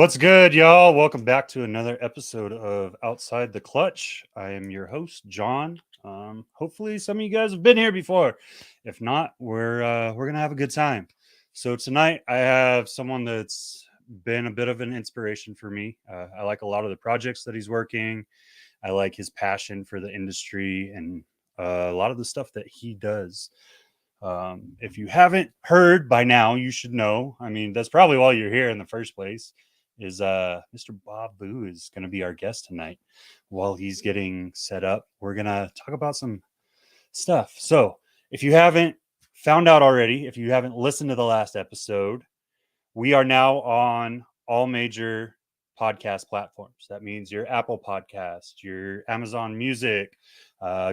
What's good, y'all? Welcome back to another episode of Outside the Clutch. I am your host, John. Hopefully, some of you guys have been here before. If not, we're gonna have a good time. So tonight, I have someone that's been a bit of an inspiration for me. I like a lot of the projects that he's working. I like his passion for the industry and a lot of the stuff that he does. If you haven't heard by now, you should know. I mean, that's probably why you're here in the first place. Is Mr. Bob Boo is going to be our guest tonight. While he's getting set up, we're going to talk about some stuff. So if you haven't found out already, if you haven't listened to the last episode, we are now on all major podcast platforms. That means your Apple Podcast, your Amazon Music,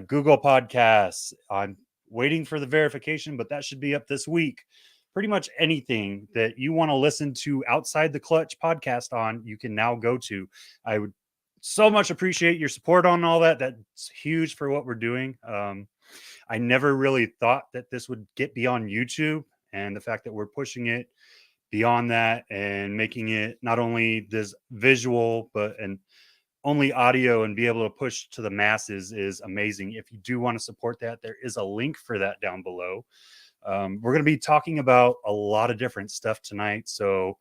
Google Podcasts. I'm waiting for the verification, but that should be up this week. Pretty much anything that you want to listen to Outside the Clutch podcast on, you can now go to. I would so much appreciate your support on all that. That's huge for what we're doing. I never really thought that this would get beyond YouTube, and the fact that we're pushing it beyond that and making it not only this visual, but and only audio and be able to push to the masses is amazing. If you do want to support that, there is a link for that down below. We're going to be talking about a lot of different stuff tonight, so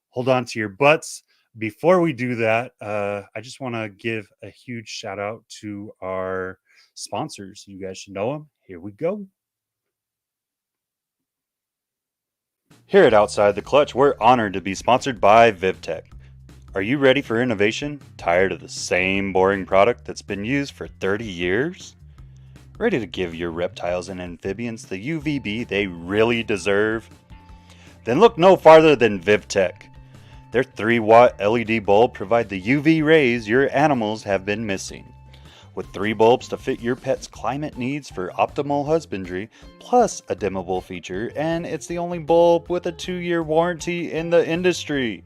hold on to your butts. Before we do that, I just want to give a huge shout out to our sponsors. You guys should know them. Here we go. Here at Outside the Clutch, we're honored to be sponsored by Vivtec. Are you ready for innovation? Tired of the same boring product that's been used for 30 years? Ready to give your reptiles and amphibians the UVB they really deserve? Then look no farther than Vivtec. Their 3-watt LED bulb provide the UV rays your animals have been missing. With 3 bulbs to fit your pet's climate needs for optimal husbandry, plus a dimmable feature, and it's the only bulb with a 2-year warranty in the industry.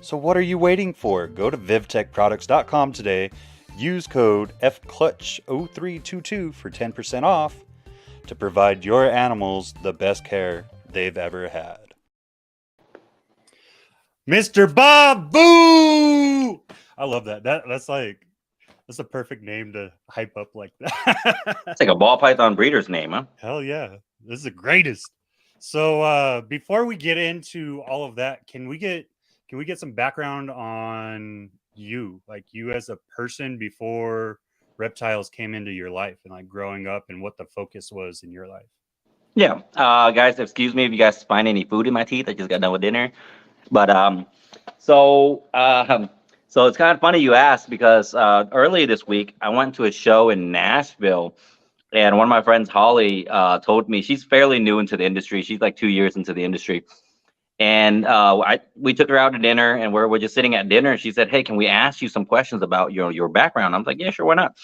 So what are you waiting for? Go to vivtecproducts.com today. Use code FCLUTCH0322 for 10% off to provide your animals the best care they've ever had. Mr. Bob Boo! I love that. That's a perfect name to hype up like that. It's like a ball python breeder's name, huh? Hell yeah. This is the greatest. So before we get into all of that, can we get some background on you, like you as a person before reptiles came into your life, and like growing up and what the focus was in your life? Yeah. Guys, excuse me if you guys find any food in my teeth. I just got done with dinner. But so it's kind of funny you asked, because earlier this week I went to a show in Nashville, and one of my friends, Holly, told me she's fairly new into the industry. She's like 2 years into the industry. And we took her out to dinner, and we're just sitting at dinner. And she said, "Hey, can we ask you some questions about your background?" I was like, "Yeah, sure, why not?"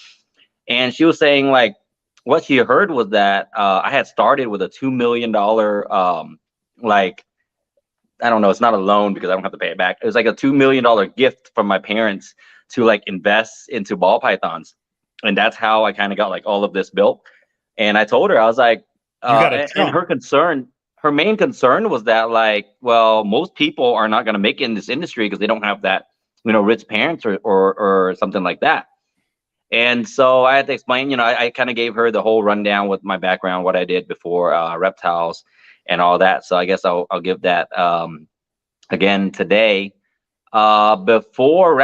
And she was saying, like, what she heard was that I had started with a $2 million, like, I don't know, it's not a loan because I don't have to pay it back. It was like a $2 million gift from my parents to like invest into ball pythons, and that's how I kind of got like all of this built. And I told her, I was like, and her main concern was that, like, well, most people are not going to make it in this industry because they don't have that, rich parents or something like that. And so I had to explain, I kind of gave her the whole rundown with my background, what I did before reptiles and all that. So I guess I'll give that again today. Before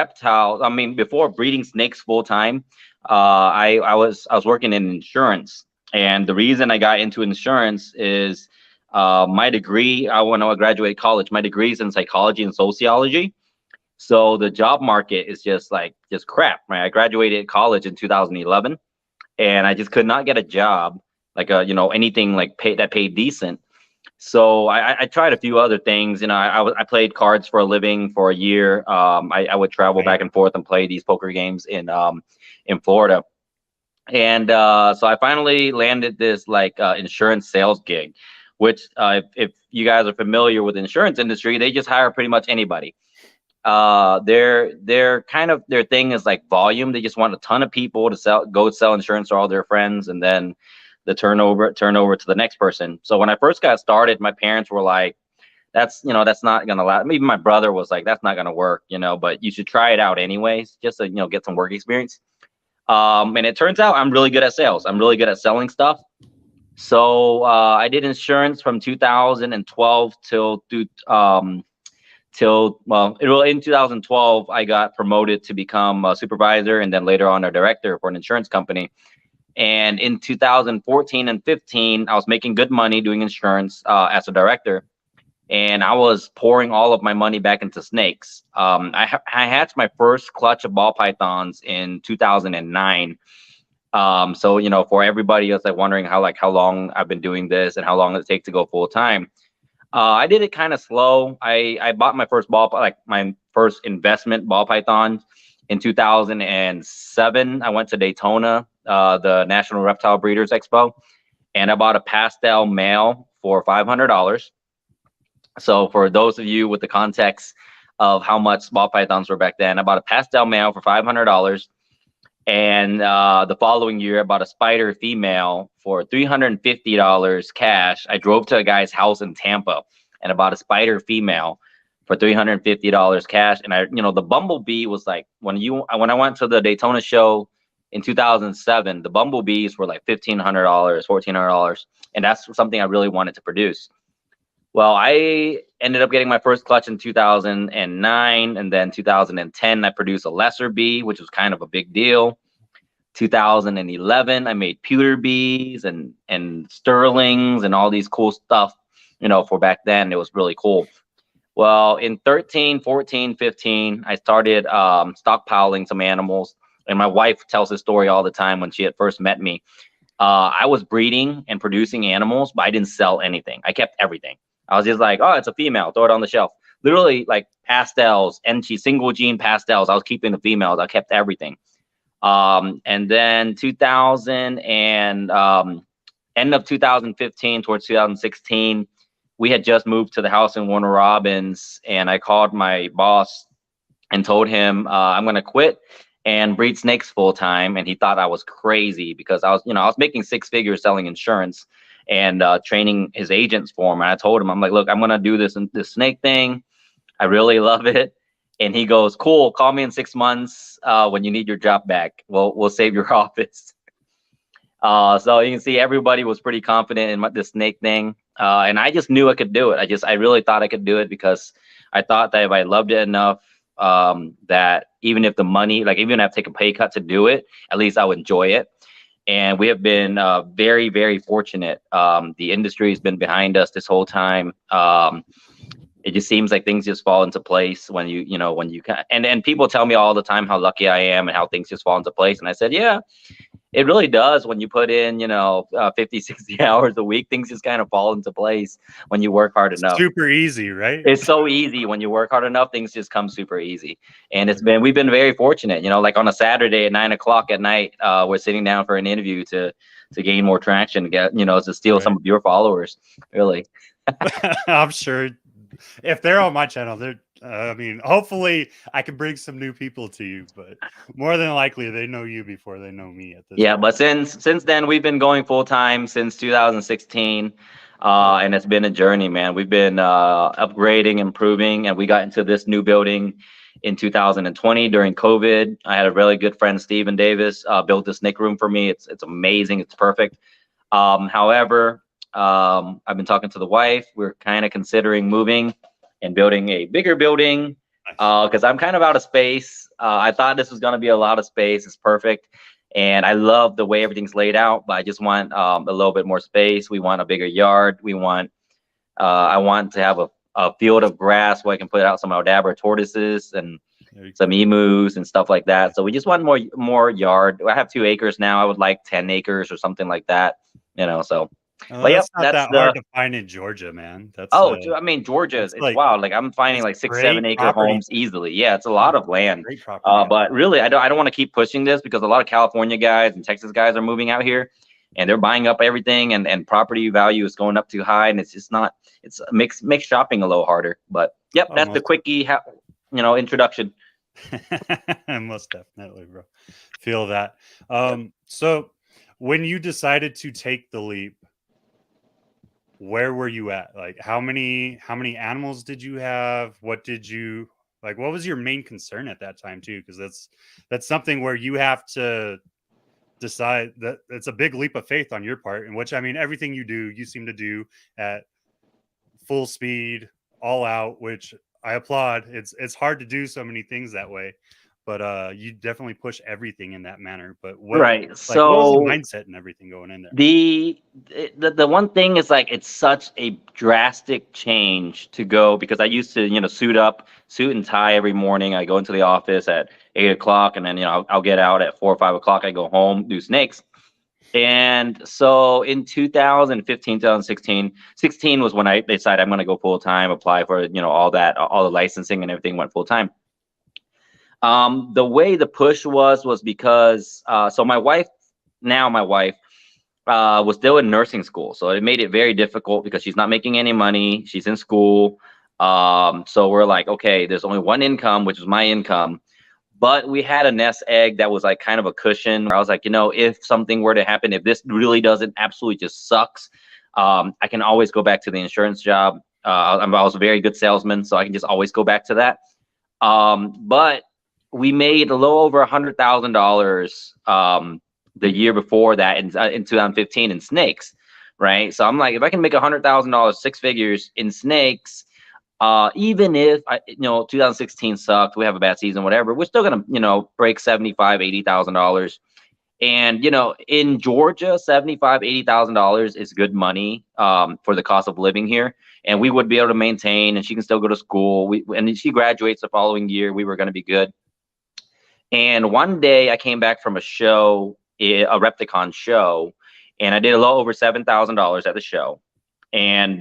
breeding snakes full time, I was working in insurance. And the reason I got into insurance is my degree. When I graduated college, my degree is in psychology and sociology. So the job market is just crap, right? I graduated college in 2011, and I just could not get a job, like anything like paid decent. So I tried a few other things. I played cards for a living for a year. I would travel back and forth and play these poker games in Florida. And so I finally landed this insurance sales gig, which if you guys are familiar with the insurance industry, they just hire pretty much anybody. Their thing is like volume. They just want a ton of people to go sell insurance to all their friends, and then the turnover to the next person. So when I first got started, my parents were like, that's not gonna last. Even my brother was like, that's not gonna work, but you should try it out anyways, just to get some work experience. And it turns out I'm really good at sales. I'm really good at selling stuff. So I did insurance from 2012 in 2012 I got promoted to become a supervisor, and then later on a director for an insurance company. And in 2014 and 15, I was making good money doing insurance as a director, and I was pouring all of my money back into snakes. I hatched my first clutch of ball pythons in 2009. So for everybody else like wondering how long I've been doing this and how long it takes to go full time, I did it kind of slow. I bought my first my first investment ball python in 2007. I went to Daytona, the National Reptile Breeders Expo, and I bought a pastel male for $500. So for those of you with the context of how much ball pythons were back then, I bought a pastel male for $500. And the following year, I bought a spider female for $350 cash. I drove to a guy's house in Tampa and I bought a spider female for $350 cash. And the bumblebee was like, when I went to the Daytona show in 2007, the bumblebees were like $1,500, $1,400. And that's something I really wanted to produce. Well, I ended up getting my first clutch in 2009, and then 2010, I produced a lesser bee, which was kind of a big deal. 2011, I made pewter bees and sterlings and all these cool stuff, for back then. It was really cool. Well, in 13, 14, 15, I started stockpiling some animals, and my wife tells this story all the time. When she had first met me, I was breeding and producing animals, but I didn't sell anything. I kept everything. I was just like, oh, it's a female, throw it on the shelf. Literally like pastels, and single gene pastels. I was keeping the females. I kept everything. And then 2000 and end of 2015 towards 2016, we had just moved to the house in Warner Robins, and I called my boss and told him I'm going to quit and breed snakes full time. And he thought I was crazy because I was making six figures selling insurance and training his agents for him. And I told him, I'm like, look, I'm going to do this snake thing. I really love it. And he goes, cool, call me in 6 months when you need your job back. We'll save your office. So you can see everybody was pretty confident in the snake thing. And I just knew I could do it. I really thought I could do it because I thought that if I loved it enough, that even if the money, like even if I have to take a pay cut to do it, at least I would enjoy it. And we have been very, very fortunate. The industry has been behind us this whole time. It just seems like things just fall into place when you can. And people tell me all the time how lucky I am and how things just fall into place. And I said, yeah, it really does. When you put in, 50, 60 hours a week, things just kind of fall into place when you work hard enough. Super easy, right? It's so easy when you work hard enough, things just come super easy. And we've been very fortunate, like on a Saturday at 9 o'clock at night, we're sitting down for an interview to gain more traction, to get, to steal some of your followers, really. I'm sure if they're on my channel, hopefully I can bring some new people to you, but more than likely they know you before they know me at this point. But since then we've been going full time since 2016. And it's been a journey, man. We've been upgrading, improving, and we got into this new building in 2020 during COVID. I had a really good friend, Steven Davis, built this snake room for me. It's amazing. It's perfect. However, I've been talking to the wife. We're kind of considering moving and building a bigger building because I'm kind of out of space. I thought this was going to be a lot of space. It's perfect. And I love the way everything's laid out, but I just want a little bit more space. We want a bigger yard. I want to have a field of grass where I can put out some Aldabra tortoises and some emus and stuff like that. So we just want more yard. I have 2 acres now. I would like 10 acres or something like that, so. But that's not that hard to find in Georgia, man. Georgia is wild. Like I'm finding like 6-7 acre homes easily. Yeah, it's a lot of land. Great property. But really, I don't want to keep pushing this because a lot of California guys and Texas guys are moving out here, and they're buying up everything, and property value is going up too high, and it's just not. It makes shopping a little harder. But that's the quickie, introduction. Most definitely, bro. Feel that. So when you decided to take the leap, where were you at? Like how many animals did you have? What did you like? What was your main concern at that time too? Because that's something where you have to decide that it's a big leap of faith on your part. In which I mean, everything you do, you seem to do at full speed, all out, which I applaud. It's hard to do so many things that way, but you definitely push everything in that manner. But Right. what was the So mindset and everything going in there? the one thing is like it's such a drastic change to go because I used to suit and tie every morning. I go into the office at 8 o'clock, and then I'll get out at 4 or 5 o'clock. I go home, do snakes. And so in 2015, 2016, 16 was when I decided I'm going to go full time, apply for all the licensing and everything went full time. The way the push was because so my wife was still in nursing school, so it made it very difficult because she's not making any money. She's in school, so we're like, okay, there's only one income, which is my income. But we had a nest egg that was like kind of a cushion where I was like, if something were to happen, if this really doesn't absolutely just sucks, I can always go back to the insurance job. I was a very good salesman, so I can just always go back to that. But we made a little over $100,000 the year before that in 2015 in snakes, right? So I'm like, if I can make $100,000, 6 figures in snakes, even if 2016 sucked, we have a bad season, whatever, we're still gonna break $75,000-$80,000. And in Georgia, $75,000-$80,000 is good money for the cost of living here, and we would be able to maintain. And she can still go to school. And she graduates the following year. We were going to be good. And one day I came back from a show, a Repticon show, and I did a little over $7,000 at the show. And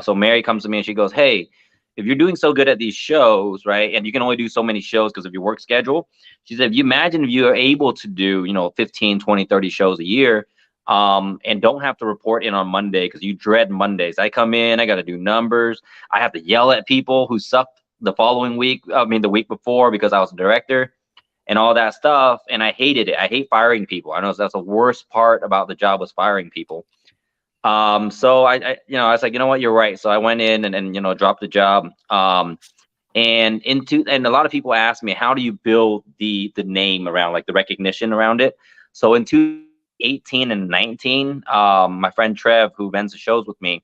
so Mary comes to me and she goes, "Hey, if you're doing so good at these shows, right, and you can only do so many shows because of your work schedule," she said, "if you imagine if you are able to do 15, 20, 30 shows a year, and don't have to report in on Monday because you dread Mondays. I come in, I got to do numbers, I have to yell at people who sucked the following week, the week before, because I was a director and all that stuff, and I hated it. I hate firing people. I know that's the worst part about the job, was firing people." So I was like, what, you're right. So I went in and dropped the job. And a lot of people ask me, how do you build the name around, like the recognition around it? So in 2018 and 19, my friend Trev, who runs the shows with me,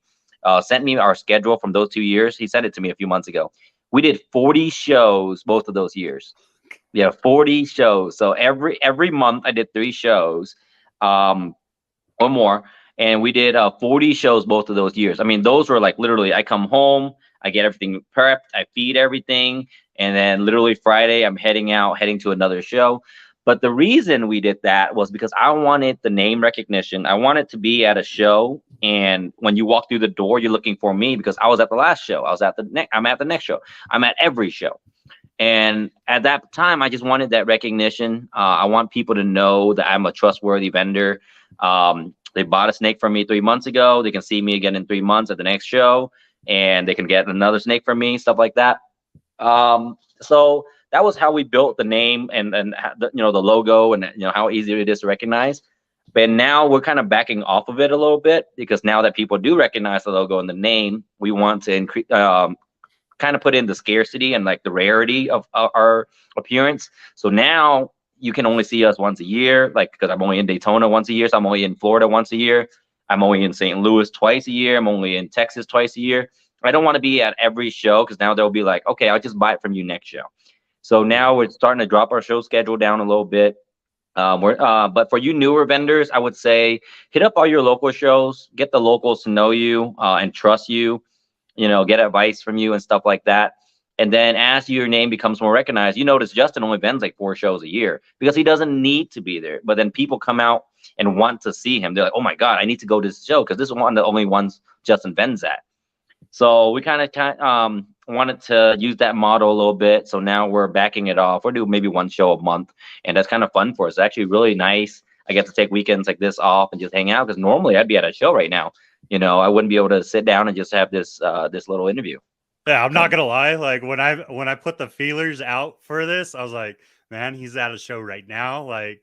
sent me our schedule from those 2 years. He sent it to me a few months ago. We did 40 shows both of those years. Yeah, 40 shows. So every month I did 3 shows, or more. And we did 40 shows both of those years. I mean, those were like literally, I come home, I get everything prepped, I feed everything, and then literally Friday, I'm heading to another show. But the reason we did that was because I wanted the name recognition. I wanted to be at a show, and when you walk through the door, you're looking for me because I was at the last show. I'm at the next show. I'm at every show. And at that time, I just wanted that recognition. I want people to know that I'm a trustworthy vendor. They bought a snake from me 3 months ago. They can see me again in 3 months at the next show, and they can get another snake from me, stuff like that. So that was how we built the name and the logo, and how easy it is to recognize. But now we're kind of backing off of it a little bit, because now that people do recognize the logo and the name, we want to increase, kind of put in the scarcity and like the rarity of our appearance. So now you can only see us once a year, like, because I'm only in Daytona once a year, so I'm only in Florida once a year. I'm only in St. Louis twice a year. I'm only in Texas twice a year. I don't want to be at every show, because now they'll be like, okay, I'll just buy it from you next show. So now we're starting to drop our show schedule down a little bit. But for you newer vendors, I would say hit up all your local shows, get the locals to know you and trust you, get advice from you and stuff like that. And then as your name becomes more recognized, you notice Justin only vends like 4 shows a year because he doesn't need to be there. But then people come out and want to see him. They're like, oh my God, I need to go to this show because this is one of the only ones Justin vends at. So we kind of wanted to use that model a little bit. So now we're backing it off. We're doing maybe 1 show a month. And that's kind of fun for us. It's actually really nice. I get to take weekends like this off and just hang out, because normally I'd be at a show right now. I wouldn't be able to sit down and just have this little interview. Yeah, I'm not gonna lie. Like when I put the feelers out for this, I was like, man, he's at a show right now. Like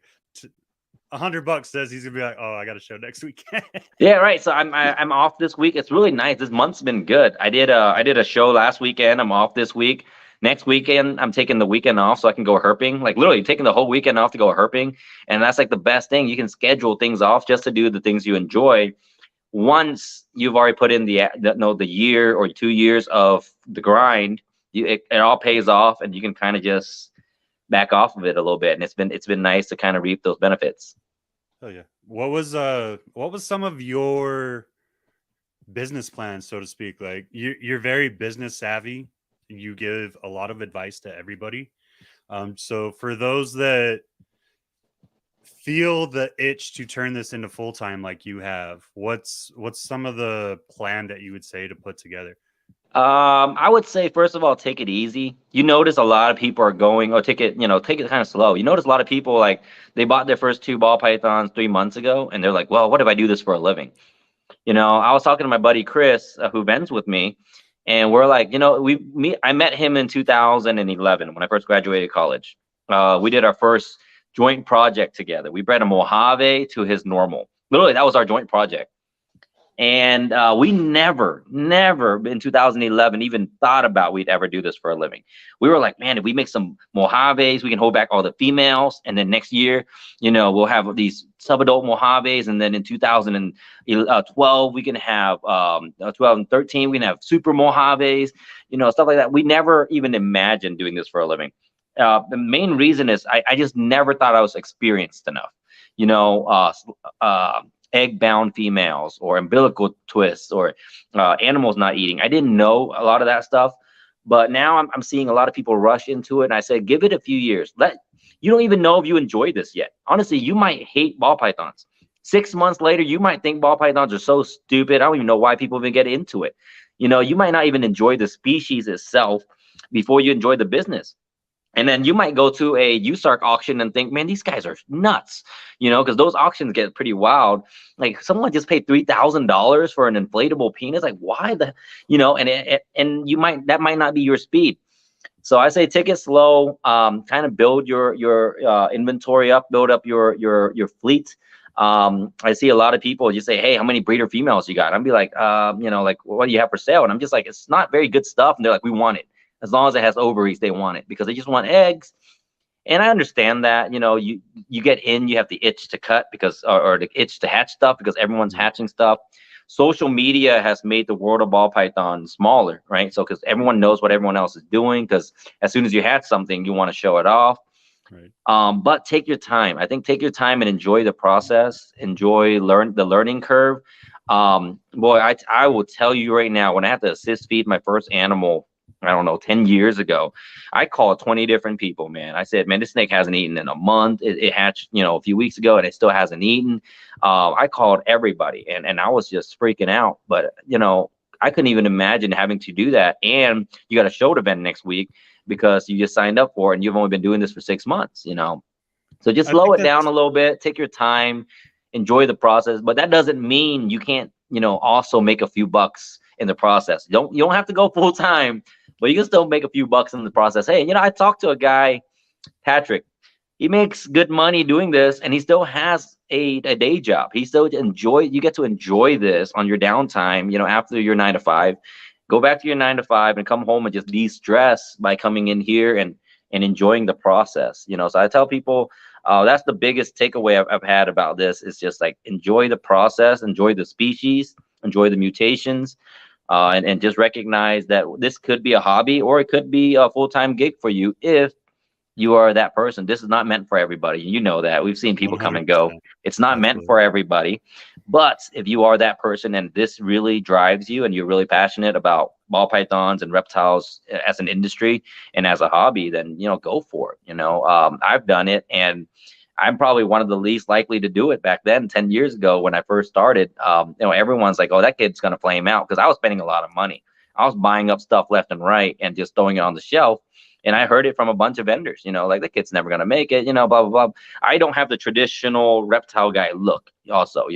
$100 says he's gonna be like, oh, I got a show next week. Yeah, right. So I'm off this week. It's really nice. This month's been good. I did a show last weekend. I'm off this week. Next weekend, I'm taking the weekend off so I can go herping. Like literally taking the whole weekend off to go herping. And that's like the best thing. You can schedule things off just to do the things you enjoy. Once you've already put in the year or 2 years of the grind, it all pays off, and you can kind of just back off of it a little bit. And it's been nice to kind of reap those benefits. Oh yeah. What was some of your business plans, so to speak? Like you're very business savvy. You give a lot of advice to everybody. So for those that feel the itch to turn this into full time, like you have, what's some of the plan that you would say to put together? I would say, first of all, take it easy. You notice a lot of people are going, oh, take it kind of slow. You notice a lot of people, like, they bought their first 2 ball pythons 3 months ago, and they're like, well, what if I do this for a living? I was talking to my buddy Chris, who vends with me, and we're like, I met him in 2011 when I first graduated college. We did our first joint project together. We bred a Mojave to his normal. Literally, that was our joint project. And we never in 2011 even thought about we'd ever do this for a living. We were like, man, if we make some Mojaves, we can hold back all the females. And then next year, we'll have these sub-adult Mojaves. And then in 2012, we can have 2013, we can have super Mojaves, stuff like that. We never even imagined doing this for a living. The main reason is I just never thought I was experienced enough. Egg-bound females or umbilical twists or animals not eating. I didn't know a lot of that stuff, but now I'm seeing a lot of people rush into it. And I said, give it a few years. You don't even know if you enjoy this yet. Honestly, you might hate ball pythons. 6 months later, you might think ball pythons are so stupid. I don't even know why people even get into it. You might not even enjoy the species itself before you enjoy the business. And then you might go to a USARK auction and think, man, these guys are nuts, because those auctions get pretty wild. Like someone just paid $3,000 for an inflatable penis. Like why and that might not be your speed. So I say take it slow, kind of build your inventory up, build up your fleet. I see a lot of people just say, hey, how many breeder females you got? I'd be like, like what do you have for sale? And I'm just like, it's not very good stuff. And they're like, we want it. As long as it has ovaries, they want it because they just want eggs. And I understand that, you get in, you have the itch to cut or the itch to hatch stuff because everyone's hatching stuff. Social media has made the world of ball python smaller, right? So because everyone knows what everyone else is doing, because as soon as you hatch something, you want to show it off. Right. But take your time. I think take your time and enjoy the process. Enjoy the learning curve. Boy, I will tell you right now, when I had to assist feed my first animal, I don't know, 10 years ago, I called 20 different people, man. I said, man, this snake hasn't eaten in a month. It hatched, a few weeks ago, and it still hasn't eaten. I called everybody, and I was just freaking out. But, I couldn't even imagine having to do that. And you got a show event next week because you just signed up for it, and you've only been doing this for 6 months, So just slow it down a little bit, take your time, enjoy the process. But that doesn't mean you can't, also make a few bucks in the process. You don't have to go full time, but you can still make a few bucks in the process. Hey, I talked to a guy, Patrick. He makes good money doing this, and he still has a day job. He still you get to enjoy this on your downtime, after your 9 to 5. Go back to your 9 to 5 and come home and just de-stress by coming in here and enjoying the process. So I tell people that's the biggest takeaway I've had about this is just like enjoy the process, enjoy the species, enjoy the mutations. And just recognize that this could be a hobby or it could be a full-time gig for you if you are that person. This is not meant for everybody. You know that. We've seen people 100%. Come and go. It's not meant for everybody. But if you are that person and this really drives you and you're really passionate about ball pythons and reptiles as an industry and as a hobby, then, go for it. I've done it, and I'm probably one of the least likely to do it back then, 10 years ago when I first started. Everyone's like, oh, that kid's going to flame out, because I was spending a lot of money. I was buying up stuff left and right and just throwing it on the shelf. And I heard it from a bunch of vendors, like the kid's never going to make it, blah, blah, blah. I don't have the traditional reptile guy look also,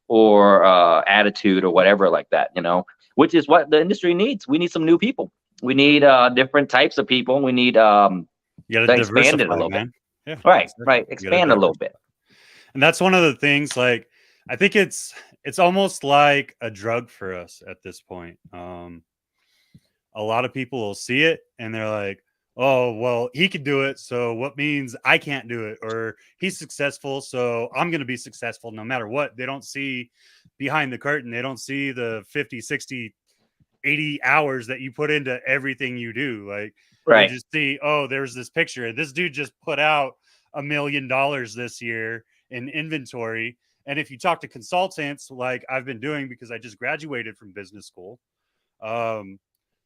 or attitude or whatever like that, which is what the industry needs. We need some new people. We need different types of people. We need to expand it a little bit. Yeah, right. Expand a little bit. And that's one of the things, like, I think it's almost like a drug for us at this point. A lot of people will see it and they're like, oh, well, he could do it, so what means I can't do it? Or he's successful, so I'm going to be successful no matter what. They don't see behind the curtain. They don't see the 50, 60, 80 hours that you put into everything you do. Like, they Right. just see, oh, there's this picture. This dude just put out $1 million this year in inventory. And if you talk to consultants, like I've been doing because I just graduated from business school,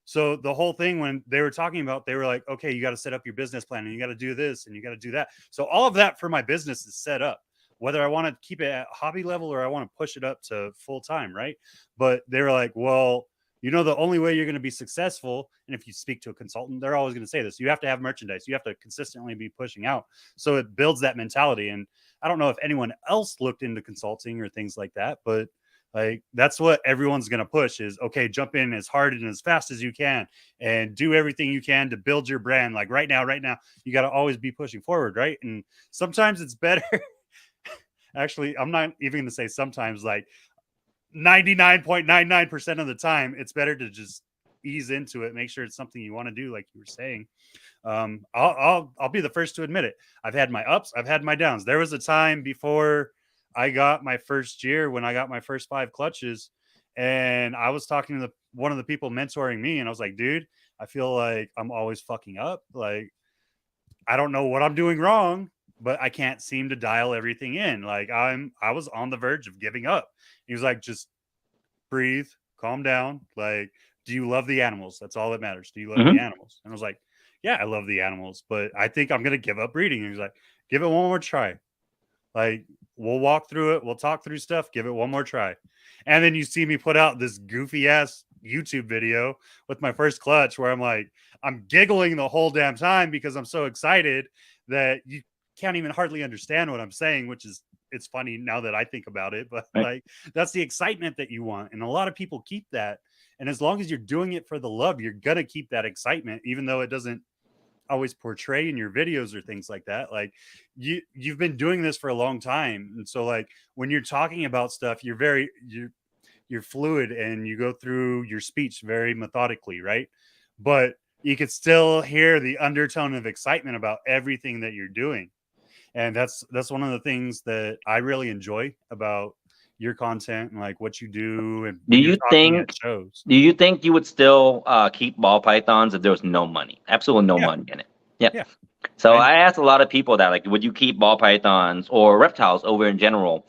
so the whole thing, when they were talking about, they were like, okay, you got to set up your business plan and you got to do this and you got to do that. So all of that for my business is set up, whether I want to keep it at hobby level or I want to push it up to full time. Right. But they were like, well, the only way you're going to be successful, and if you speak to a consultant, they're always going to say this, you have to have merchandise. You have to consistently be pushing out. So it builds that mentality. And I don't know if anyone else looked into consulting or things like that, but like, that's what everyone's going to push is, okay, jump in as hard and as fast as you can and do everything you can to build your brand. Like right now, you got to always be pushing forward. Right. And sometimes it's better. Actually, I'm not even going to say sometimes, like 99.99% of the time, it's better to just ease into it. Make sure it's something you want to do. Like you were saying, I'll be the first to admit it. I've had my ups. I've had my downs. There was a time before I got my first year when I got my first 5 clutches, and I was talking to one of the people mentoring me, and I was like, dude, I feel like I'm always fucking up. Like, I don't know what I'm doing wrong, but I can't seem to dial everything in. Like, I was on the verge of giving up. He was like, just breathe, calm down. Like, do you love the animals? That's all that matters. Do you love the animals? And I was like, yeah, I love the animals, but I think I'm going to give up breeding. And he was like, give it one more try. Like, we'll walk through it. We'll talk through stuff. Give it one more try. And then you see me put out this goofy ass YouTube video with my first clutch where I'm like, I'm giggling the whole damn time because I'm so excited that you can't even hardly understand what I'm saying, which is, it's funny now that I think about it, but Right. like, that's the excitement that you want. And a lot of people keep that. And as long as you're doing it for the love, you're going to keep that excitement, even though it doesn't always portray in your videos or things like that. Like, you've been doing this for a long time, and so like when you're talking about stuff, you're fluid and you go through your speech very methodically, right? But you could still hear the undertone of excitement about everything that you're doing, and that's one of the things that I really enjoy about your content and like what you do and Do when you're you talking at think shows. do you think you would still keep ball pythons if there was no money? Absolutely no Yeah, money in it. Yep. yeah. So I I asked a lot of people that, like, would you keep ball pythons or reptiles over in general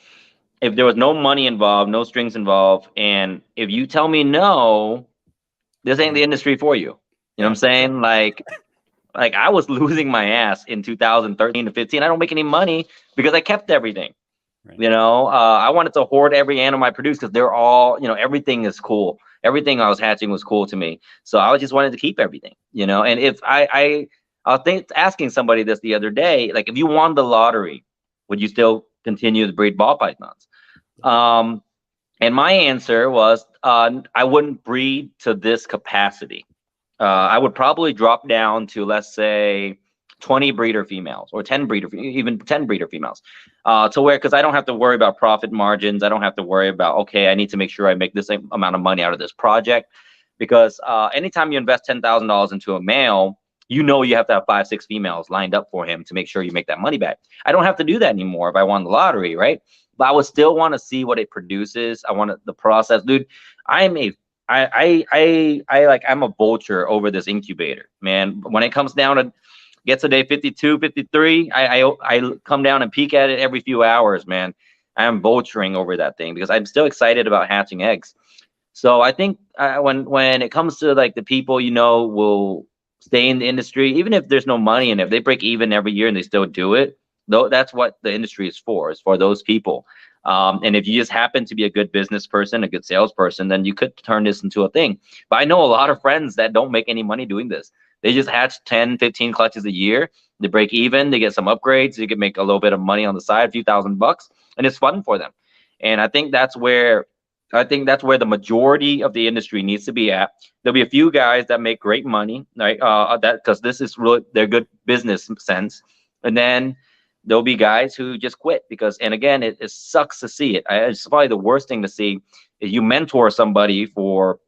if there was no money involved, no strings involved? And if you tell me no, this ain't the industry for you. You know what I'm Yeah, for sure. saying? Like I was losing my ass in 2013 to 15. I don't make any money because I kept everything. Right. I wanted to hoard every animal I produced because they're all, everything is cool. Everything I was hatching was cool to me. So I just wanted to keep everything, And if I think asking somebody this the other day, like, if you won the lottery, would you still continue to breed ball pythons? And my answer was, I wouldn't breed to this capacity. I would probably drop down to, let's say, 20 breeder females or 10 even 10 breeder females, to where, because I don't have to worry about profit margins. I don't have to worry about, okay, I need to make sure I make this amount of money out of this project, because anytime you invest $10,000 into a male, you have to have 5, 6 females lined up for him to make sure you make that money back. I don't have to do that anymore if I won the lottery, right? But I would still want to see what it produces. I want the process, dude. I'm a vulture over this incubator, man. When it comes down to gets to day 52, 53, I come down and peek at it every few hours, man. I am vulturing over that thing because I'm still excited about hatching eggs. So I think when it comes to like the people, will stay in the industry, even if there's no money in it, if they break even every year and they still do it, though, that's what the industry is for those people. And if you just happen to be a good business person, a good salesperson, then you could turn this into a thing. But I know a lot of friends that don't make any money doing this. They just hatch 10, 15 clutches a year. They break even. They get some upgrades. They can make a little bit of money on the side, a few $1,000, and it's fun for them. And I think that's where the majority of the industry needs to be at. There'll be a few guys that make great money, right? Because this is really their good business sense, and then there'll be guys who just quit because, and again, it sucks to see it. It's probably the worst thing to see is you mentor somebody for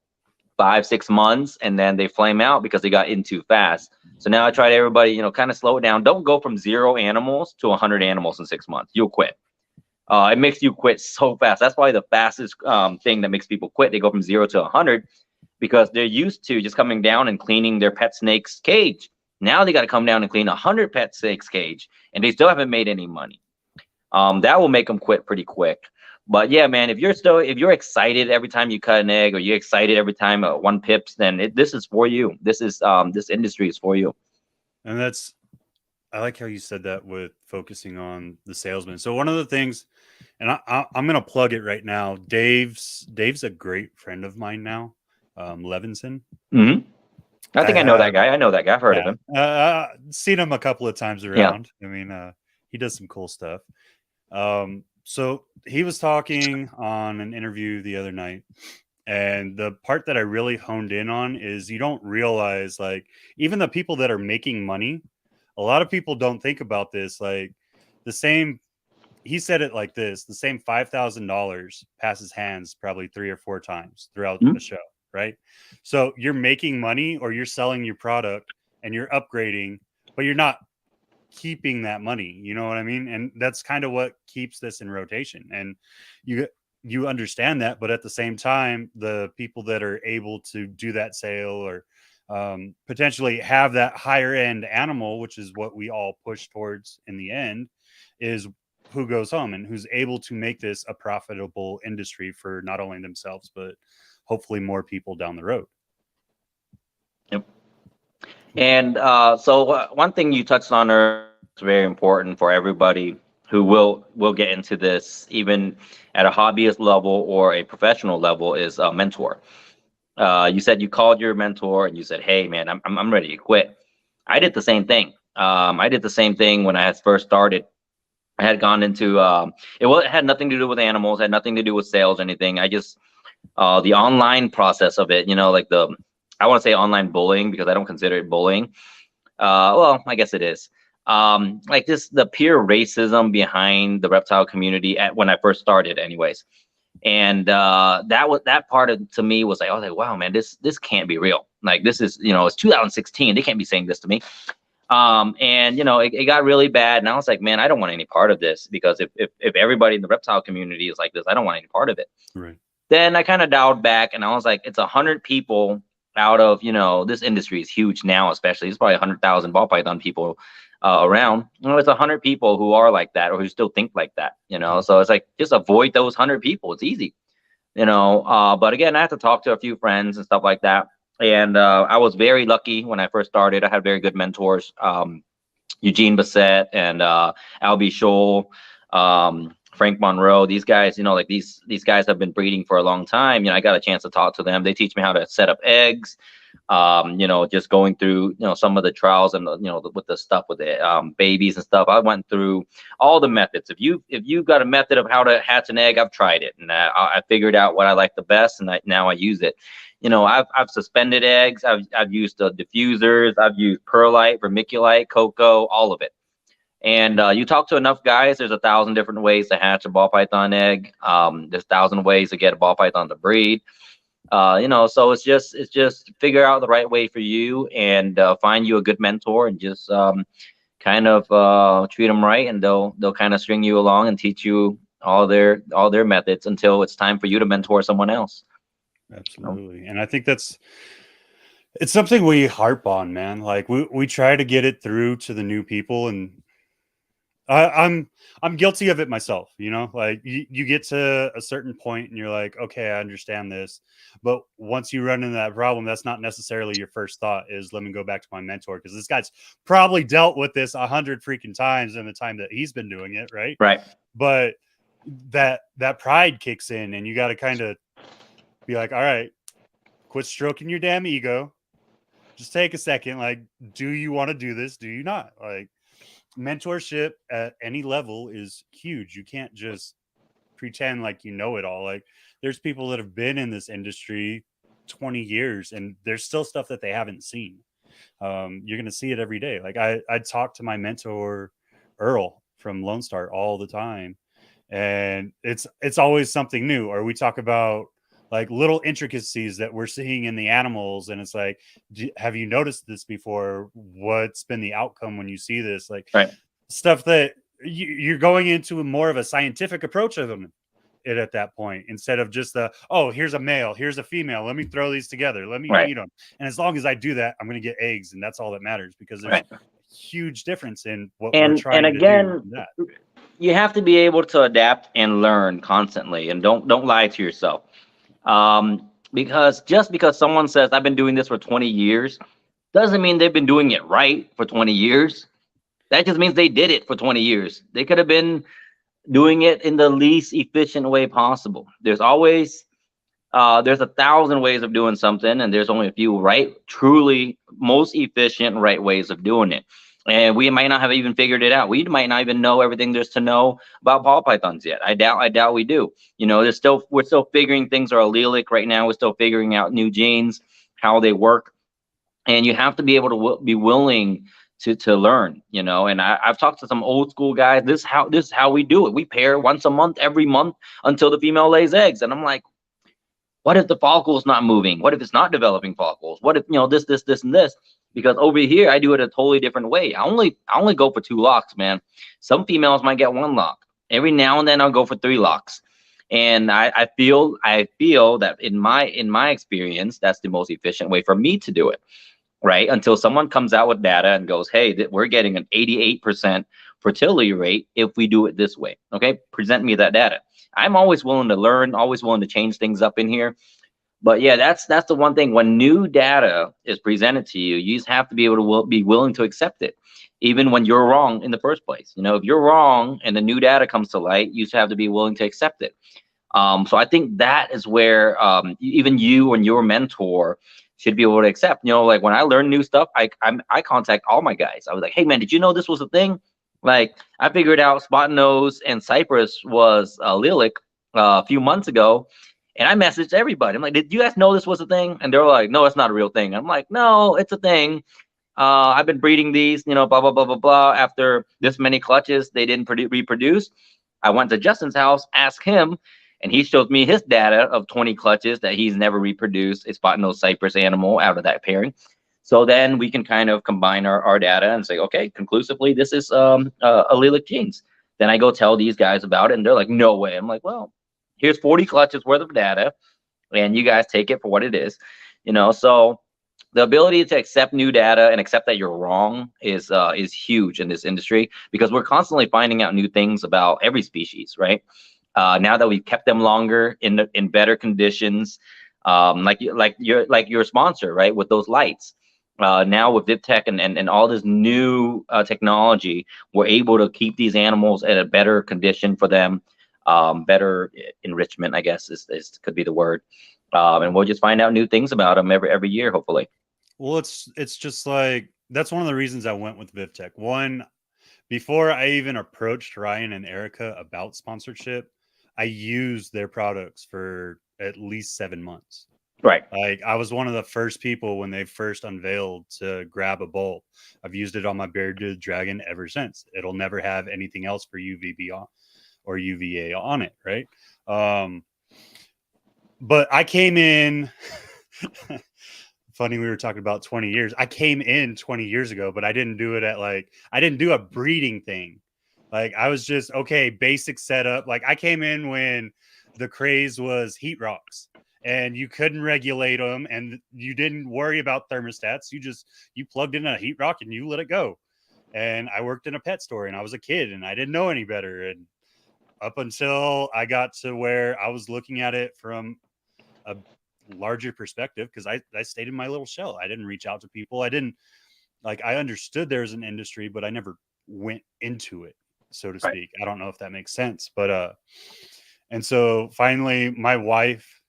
5-6 months and then they flame out because they got in too fast. So now I try to everybody, you know, kind of slow it down. Don't go from 0 animals to 100 animals in 6 months. You'll quit. It makes you quit so fast. That's probably the fastest thing that makes people quit. They go from 0 to 100 because they're used to just coming down and cleaning their pet snake's cage. Now they got to come down and clean 100 pet snakes cage, and they still haven't made any money. That will make them quit pretty quick. But yeah, man, if you're excited every time you cut an egg, or you're excited every time one pips, then this is for you. This industry is for you. And I like how you said that with focusing on the salesman. So one of the things, and I'm going to plug it right now. Dave's a great friend of mine now, Levinson. Mm-hmm. I think I know that guy. I know that guy. I've heard of him. Seen him a couple of times around. Yeah. I mean, he does some cool stuff. So he was talking on an interview the other night, and the part that I really honed in on is you don't realize, like, even the people that are making money, a lot of people don't think about this. Like, he said it like this: the same $5,000 passes hands probably 3 or 4 times throughout the show, right? So you're making money, or you're selling your product and you're upgrading, but you're not keeping that money. You know what I mean? And that's kind of what keeps this in rotation. And you understand that, but at the same time, the people that are able to do that sale, or potentially have that higher end animal, which is what we all push towards in the end, is who goes home and who's able to make this a profitable industry for not only themselves, but hopefully more people down the road. Yep. And so one thing you touched on earlier is very important for everybody who will get into this, even at a hobbyist level or a professional level, is a mentor. You said you called your mentor and you said, "Hey, man, I'm ready to quit." I did the same thing. I did the same thing when I had first started. I had gone into it had nothing to do with animals, had nothing to do with sales or anything. I just the online process of it, you know, like I want to say online bullying because I don't consider it bullying. Well, I guess it is. Like the pure racism behind the reptile community when I first started, anyways. And that part to me was like, I was like, wow, man, this can't be real. Like, this is, you know, it's 2016. They can't be saying this to me. And you know, it got really bad, and I was like, man, I don't want any part of this, because if everybody in the reptile community is like this, I don't want any part of it. Right. Then I kind of dialed back, and I was like, it's 100 people out of, you know, this industry is huge now, especially it's probably 100,000 ball python people around. You know, it's 100 people who are like that, or who still think like that, you know. So it's like, just avoid those 100 people. It's easy, you know. But again, I had to talk to a few friends and stuff like that. And I was very lucky when I first started. I had very good mentors, Eugene Bassett and Albie Scholl, Frank Monroe. These guys, you know, like these guys have been breeding for a long time. You know, I got a chance to talk to them. They teach me how to set up eggs. You know, just going through, you know, some of the trials and, you know, with the stuff with the babies and stuff. I went through all the methods. If you've got a method of how to hatch an egg, I've tried it, and I figured out what I like the best, and now I use it. You know, I've suspended eggs. I've used diffusers. I've used perlite, vermiculite, cocoa, all of it. And you talk to enough guys, there's 1,000 different ways to hatch a ball python egg. There's 1,000 ways to get a ball python to breed. You know, so it's just figure out the right way for you, and find you a good mentor, and just kind of treat them right, and they'll kind of string you along and teach you all their methods until it's time for you to mentor someone else. Absolutely. And I think it's something we harp on, man. Like we try to get it through to the new people, and I'm guilty of it myself, you know. Like you get to a certain point and you're like, okay, I understand this, but once you run into that problem, that's not necessarily your first thought is, let me go back to my mentor, because this guy's probably dealt with this 100 freaking times in the time that he's been doing it, right? But that pride kicks in, and you got to kind of be like, all right, quit stroking your damn ego. Just take a second. Like, do you want to do this? Do you not? Like, mentorship at any level is huge. You can't just pretend like you know it all. Like, there's people that have been in this industry 20 years, and there's still stuff that they haven't seen. You're going to see it every day. Like, I talked to my mentor, Earl, from Lone Star all the time, and it's always something new. Or we talk about like little intricacies that we're seeing in the animals, and it's like, have you noticed this before? What's been the outcome when you see this? Like stuff that you're going into more of a scientific approach of them it at that point, instead of just here's a male, here's a female, let me throw these together, let me feed them, and as long as I do that, I'm going to get eggs, and that's all that matters, because there's a huge difference in what we're trying to do. You have to be able to adapt and learn constantly, and don't lie to yourself. Because just because someone says I've been doing this for 20 years doesn't mean they've been doing it right for 20 years. That just means they did it for 20 years. They could have been doing it in the least efficient way possible. There's always there's 1,000 ways of doing something, and there's only a few truly most efficient right ways of doing it. And we might not have even figured it out. We might not even know everything there's to know about ball pythons yet. I doubt we do. You know, we're still figuring things are allelic right now. We're still figuring out new genes, how they work, and you have to be able to be willing to learn. You know, and I've talked to some old school guys. This is how we do it. We pair once a month, every month, until the female lays eggs. And I'm like, what if the follicle is not moving? What if it's not developing follicles? What if, you know, this, and this? Because over here, I do it a totally different way. I only go for 2 locks, man. Some females might get 1 lock. Every now and then I'll go for 3 locks. And I feel that in my experience, that's the most efficient way for me to do it, right? Until someone comes out with data and goes, hey, we're getting an 88% fertility rate if we do it this way. Okay, present me that data. I'm always willing to learn, always willing to change things up in here. But yeah, that's the one thing. When new data is presented to you, you just have to be able to be willing to accept it, even when you're wrong in the first place. You know, if you're wrong and the new data comes to light, you just have to be willing to accept it. So I think that is where even you and your mentor should be able to accept. You know, like when I learn new stuff, I contact all my guys. I was like, hey man, did you know this was a thing? Like I figured out spot nose and cypress was allelic a few months ago, and I messaged everybody. I'm like, did you guys know this was a thing? And they're like, no, it's not a real thing. I'm like, no, it's a thing. I've been breeding these, you know, blah blah blah blah blah. After this many clutches, they didn't reproduce. I went to Justin's house, asked him, and he showed me his data of 20 clutches that he's never reproduced a spot nose cypress animal out of that pairing. So then we can kind of combine our data and say, okay, conclusively, this is allelic genes. Then I go tell these guys about it, and they're like, no way. I'm like, well, here's 40 clutches worth of data, and you guys take it for what it is. You know, so the ability to accept new data and accept that you're wrong is huge in this industry, because we're constantly finding out new things about every species, right? Now that we've kept them longer in better conditions, like your sponsor, right, with those lights. Now with Vivtec and all this new technology, we're able to keep these animals at a better condition for them, better enrichment, I guess could be the word, and we'll just find out new things about them every year, hopefully. Well, it's just like, that's one of the reasons I went with Vivtec. One, before I even approached Ryan and Erica about sponsorship, I used their products for at least 7 months. Right. Like I was one of the first people when they first unveiled to grab a bulb. I've used it on my bearded dragon ever since. It'll never have anything else for UVB on or UVA on it, right? But I came in funny, we were talking about 20 years. I came in 20 years ago, but I didn't do it I didn't do a breeding thing. Like I was just, okay, basic setup. Like I came in when the craze was heat rocks and you couldn't regulate them and you didn't worry about thermostats. You plugged in a heat rock and you let it go. And I worked in a pet store and I was a kid and I didn't know any better. And up until I got to where I was looking at it from a larger perspective, because I stayed in my little shell. I didn't reach out to people. I understood there's an industry, but I never went into it, so to speak. I don't know if that makes sense, but and so finally my wife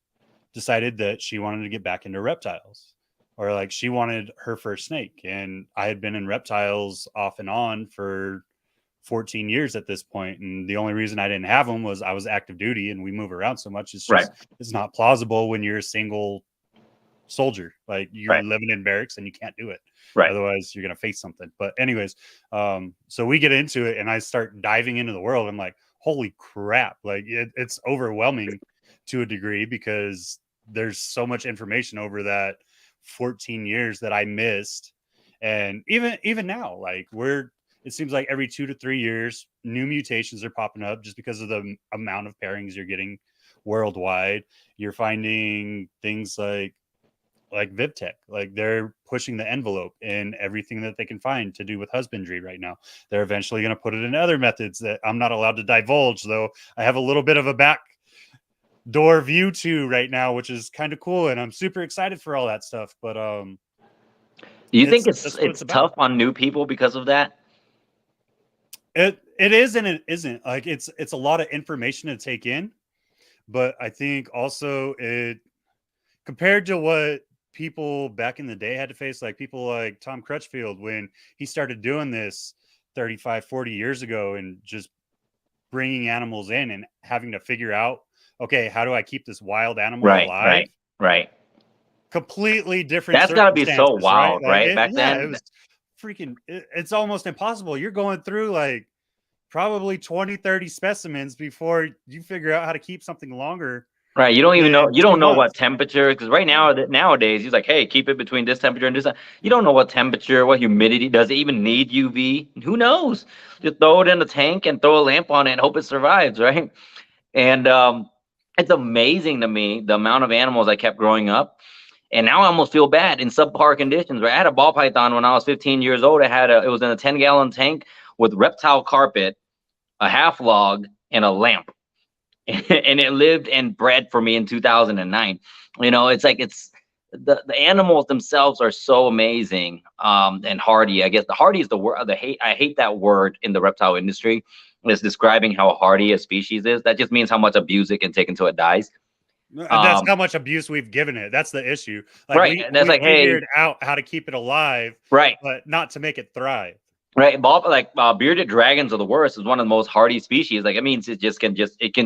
decided that she wanted to get back into reptiles, or like she wanted her first snake. And I had been in reptiles off and on for 14 years at this point, and the only reason I didn't have them was I was active duty and we move around so much. It's just It's not plausible when you're a single soldier. Like you're Right. living in barracks and you can't do it. Right. Otherwise you're going to face something. But anyways, so we get into it and I start diving into the world. I'm like, holy crap. Like it's overwhelming to a degree because there's so much information over that 14 years that I missed. And even now, like it seems like every 2 to 3 years, new mutations are popping up just because of the amount of pairings you're getting worldwide. You're finding things like Vivtec, like they're pushing the envelope in everything that they can find to do with husbandry right now. They're eventually going to put it in other methods that I'm not allowed to divulge, though I have a little bit of a back door view to right now, which is kind of cool, and I'm super excited for all that stuff. But Do you think that's what it's tough on new people because of that? It is and it isn't. Like it's a lot of information to take in, but I think also it compared to what people back in the day had to face, like people like Tom Crutchfield when he started doing this 35, 40 years ago and just bringing animals in and having to figure out, okay, how do I keep this wild animal alive? Right. Completely different That's got to be so circumstances, right? wild, Like right? Back it then, was freaking, it's almost impossible. You're going through like probably 20, 30 specimens before you figure out how to keep something longer. right? You don't even know. than You 2 don't know what months. temperature, because right now, nowadays, he's like, hey, keep it between this temperature and this. You don't know what temperature, what humidity. Does it even need UV? Who knows? Just throw it in the tank and throw a lamp on it and hope it survives, right? And it's amazing to me the amount of animals I kept growing up. And now I almost feel bad in subpar conditions. Right? I had a ball python when I was 15 years old. It was in a 10-gallon tank with reptile carpet, a half log, and a lamp. And it lived and bred for me in 2009. It's like the animals themselves are so amazing and hardy. I guess the hardy is the word. I hate that word in the reptile industry. It's describing how hardy a species is. That just means how much abuse it can take until it dies. That's how much abuse we've given it. That's the issue. Like Right. And that's we like, hey, figured out how to keep it alive, right. but not to make it thrive. Right, bearded dragons are the worst. Is one of the most hardy species. Like it means it can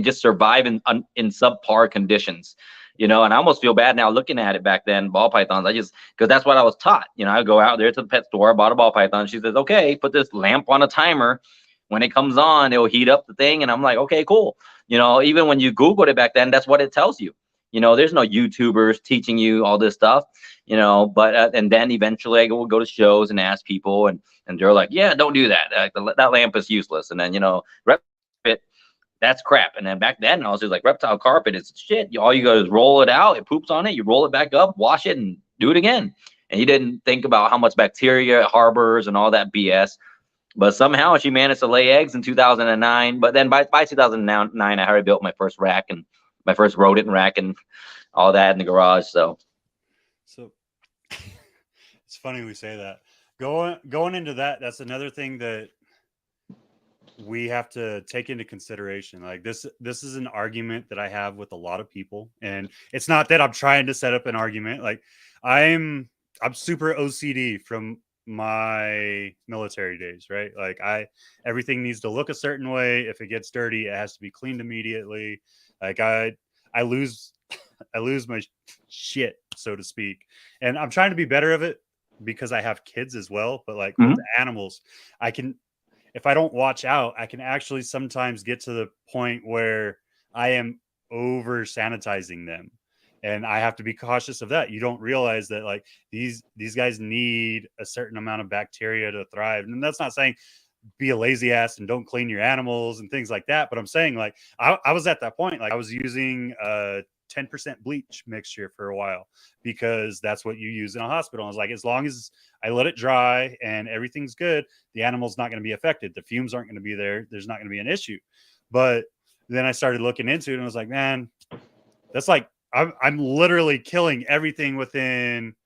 just survive in subpar conditions, And I almost feel bad now looking at it back then. Ball pythons, because that's what I was taught. I go out there to the pet store, bought a ball python. She says, okay, put this lamp on a timer. When it comes on, it'll heat up the thing, and I'm like, okay, cool. Even when you Googled it back then, that's what it tells you. There's no YouTubers teaching you all this stuff. But and then eventually I will go to shows and ask people, and they're like, yeah, don't do that. That lamp is useless. And then reptile, that's crap. And then back then I was just like, reptile carpet is shit. All you got is roll it out, it poops on it, you roll it back up, wash it, and do it again. And he didn't think about how much bacteria it harbors and all that BS. But somehow she managed to lay eggs in 2009. But then by 2009, I already built my first rack and my first rodent rack and all that in the garage. So it's funny we say that. Going into that, that's another thing that we have to take into consideration. Like this is an argument that I have with a lot of people, and it's not that I'm trying to set up an argument. Like I'm super OCD from my military days, right? Like everything needs to look a certain way. If it gets dirty, it has to be cleaned immediately. Like I lose my shit, so to speak. And I'm trying to be better of it because I have kids as well. But like with the animals, if I don't watch out, I can actually sometimes get to the point where I am over sanitizing them. And I have to be cautious of that. You don't realize that like these guys need a certain amount of bacteria to thrive. And that's not saying be a lazy ass and don't clean your animals and things like that. But I'm saying like I was at that point. Like I was using 10% bleach mixture for a while because that's what you use in a hospital. I was like, as long as I let it dry and everything's good, the animal's not going to be affected. The fumes aren't going to be there. There's not going to be an issue. But then I started looking into it and I was like, man, that's like, I'm literally killing everything within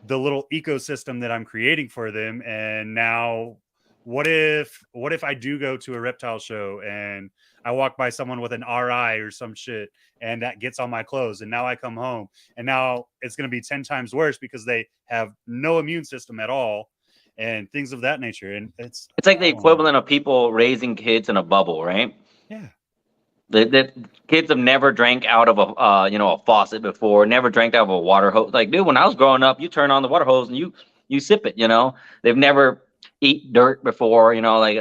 the little ecosystem that I'm creating for them. And now what if I do go to a reptile show and I walk by someone with an RI or some shit and that gets on my clothes and now I come home and now it's going to be 10 times worse because they have no immune system at all and things of that nature. And it's like the equivalent of people raising kids in a bubble, right? Yeah. The kids have never drank out of a a faucet before, never drank out of a water hose. Like, dude, when I was growing up, you turn on the water hose and you sip it. They've never eat dirt before. Like,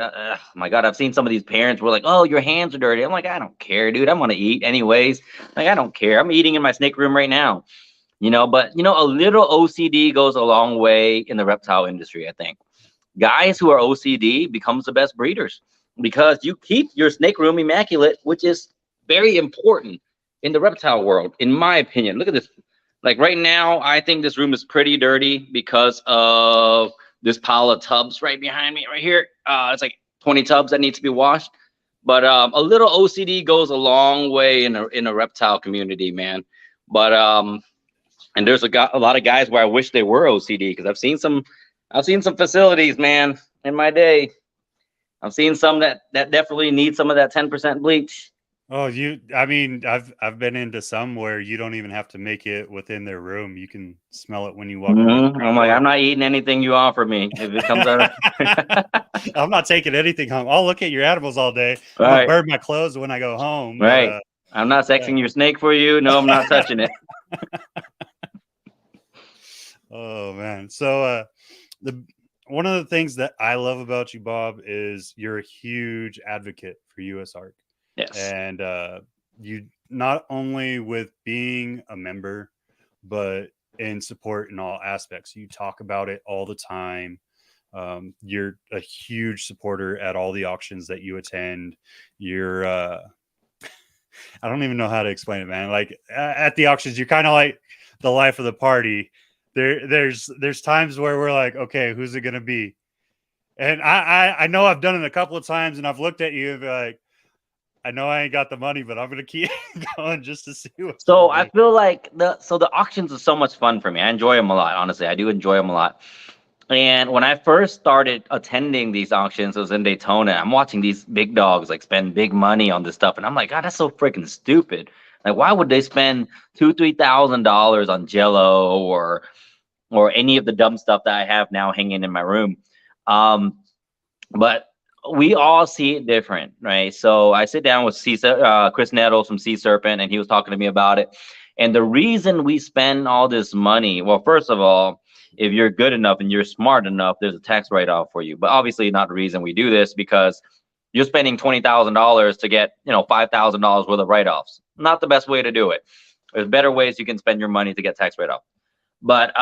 my God, I've seen some of these parents were like, oh, your hands are dirty. I'm like, I don't care, dude. I'm gonna eat anyways. Like, I don't care. I'm eating in my snake room right now. But a little OCD goes a long way in the reptile industry. I think guys who are OCD becomes the best breeders because you keep your snake room immaculate, which is very important in the reptile world, in my opinion. Look at this. Like right now, I think this room is pretty dirty because of this pile of tubs right behind me right here. It's like 20 tubs that need to be washed. But a little OCD goes a long way in a reptile community, man. But and there's a lot of guys where I wish they were OCD because I've seen some facilities, man, in my day. I've seen some that definitely need some of that 10% bleach. Oh, I mean, I've been into some where you don't even have to make it within their room. You can smell it when you walk in the front I'm like, door. I'm not eating anything you offer me if it comes out of I'm not taking anything home. I'll look at your animals all day. I'm right. gonna burn my clothes when I go home. Right. But, I'm not sexing your snake for you. No, I'm not touching it. Oh man. So one of the things that I love about you, Bob, is you're a huge advocate for USARK. Yes. And you not only with being a member, but in support in all aspects. You talk about it all the time. You're a huge supporter at all the auctions that you attend. You're I don't even know how to explain it, man. Like at the auctions, you're kind of like the life of the party. There's times where we're like, okay, who's it gonna be? And I know I've done it a couple of times, and I've looked at you and be like, I know I ain't got the money, but I'm gonna keep going just to see what. So I feel like the auctions are so much fun for me. I enjoy them a lot. Honestly, I do enjoy them a lot. And when I first started attending these auctions, it was in Daytona. I'm watching these big dogs like spend big money on this stuff, and I'm like, God, that's so freaking stupid. Like, why would they spend $2,000-$3,000 on Jello or any of the dumb stuff that I have now hanging in my room? But we all see it different, right? So I sit down with Chris Nettles from Sea Serpent, and he was talking to me about it. And the reason we spend all this money, well, first of all, if you're good enough and you're smart enough, there's a tax write-off for you. But obviously not the reason we do this, because you're spending $20,000 to get, $5,000 worth of write-offs. Not the best way to do it. There's better ways you can spend your money to get tax write-off. But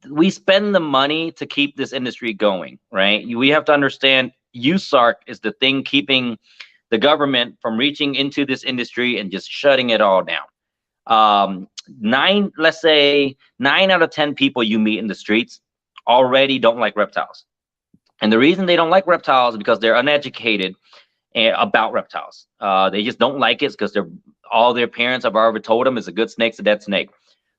we spend the money to keep this industry going, right? We have to understand USARK is the thing keeping the government from reaching into this industry and just shutting it all down. Let's say 9 out of 10 people you meet in the streets already don't like reptiles. And the reason they don't like reptiles is because they're uneducated about reptiles. They just don't like it because all their parents have already told them it's a good snake's a dead snake.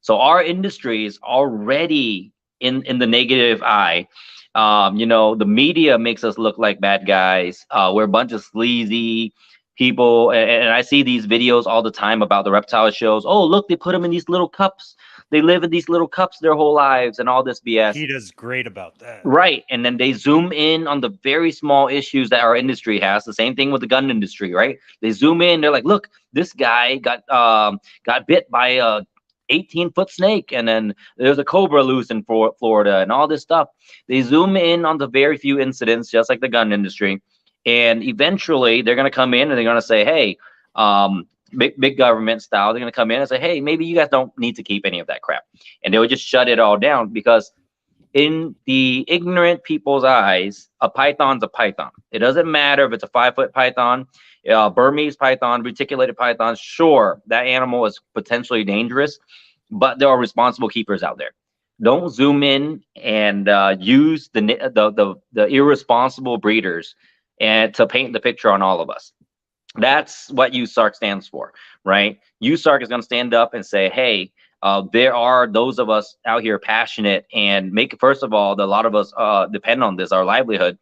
So our industry is already in the negative eye. The media makes us look like bad guys. We're a bunch of sleazy people, and I see these videos all the time about the reptile shows. Oh, look, they put them in these little cups. They live in these little cups their whole lives, and all this BS. He does great about that, right? And then they zoom in on the very small issues that our industry has. The same thing with the gun industry, right? They zoom in. They're like, look, this guy got bit by a 18-foot snake, and then there's a cobra loose in Florida, and all this stuff. They zoom in on the very few incidents, just like the gun industry. And eventually they're going to come in and they're going to say, hey, big government style, they're going to come in and say, hey, maybe you guys don't need to keep any of that crap. And they would just shut it all down, because in the ignorant people's eyes, a python's a python. It doesn't matter if it's a 5-foot python, Burmese python, reticulated python. Sure, that animal is potentially dangerous, but there are responsible keepers out there. Don't zoom in and use the irresponsible breeders and to paint the picture on all of us. That's what USARK stands for, right? USARK is going to stand up and say, hey, there are those of us out here passionate and first of all, a lot of us depend on this, our livelihood,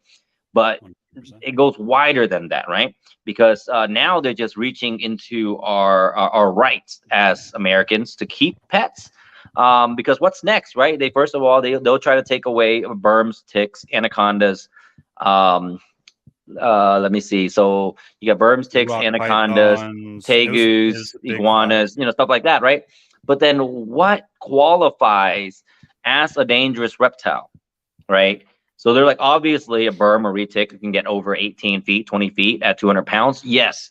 but 100%. It goes wider than that, right? Because now they're just reaching into our rights as Americans to keep pets. Because what's next, right? They'll try to take away worms, ticks, anacondas, Let me see. So you got worms, ticks, Rock anacondas, pythons. It was tegus, a big fight. iguanas, stuff like that, right? But then what qualifies as a dangerous reptile, right? So they're like, obviously a berm or retic can get over 18 feet, 20 feet at 200 pounds. Yes,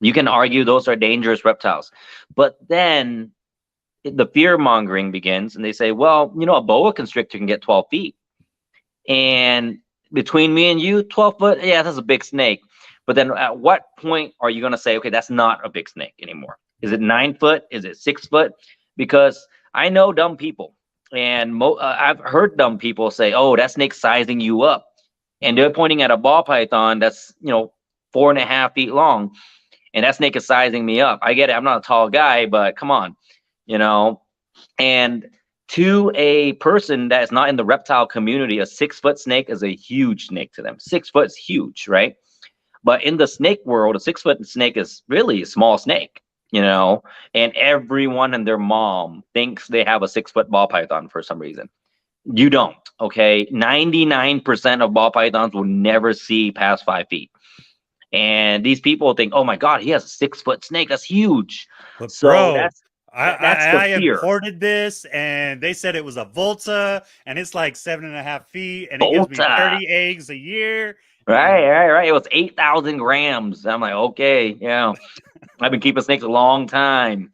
you can argue those are dangerous reptiles. But then the fear mongering begins and they say, well, a boa constrictor can get 12 feet. And between me and you, 12 foot, yeah, that's a big snake. But then at what point are you going to say, okay, that's not a big snake anymore? Is it 9 foot? Is it 6 foot? Because I know dumb people, and I've heard dumb people say, oh, that snake's sizing you up. And they're pointing at a ball python that's, 4.5 feet long. And that snake is sizing me up. I get it. I'm not a tall guy, but come on, you know. And to a person that is not in the reptile community, a 6 foot snake is a huge snake to them. 6 foot is huge, right? But in the snake world, a 6 foot snake is really a small snake, and everyone and their mom thinks they have a 6 foot ball python for some reason. You don't, okay? 99% of ball pythons will never see past 5 feet. And these people think, oh my God, he has a 6 foot snake. That's huge. But So bro, that's the I fear. imported this, and they said it was a Volta, and it's like 7.5 feet, and it gives me Volta. 30 eggs a year. Right, And right, right. It was 8,000 grams. I'm like, okay, yeah. I've been keeping snakes a long time,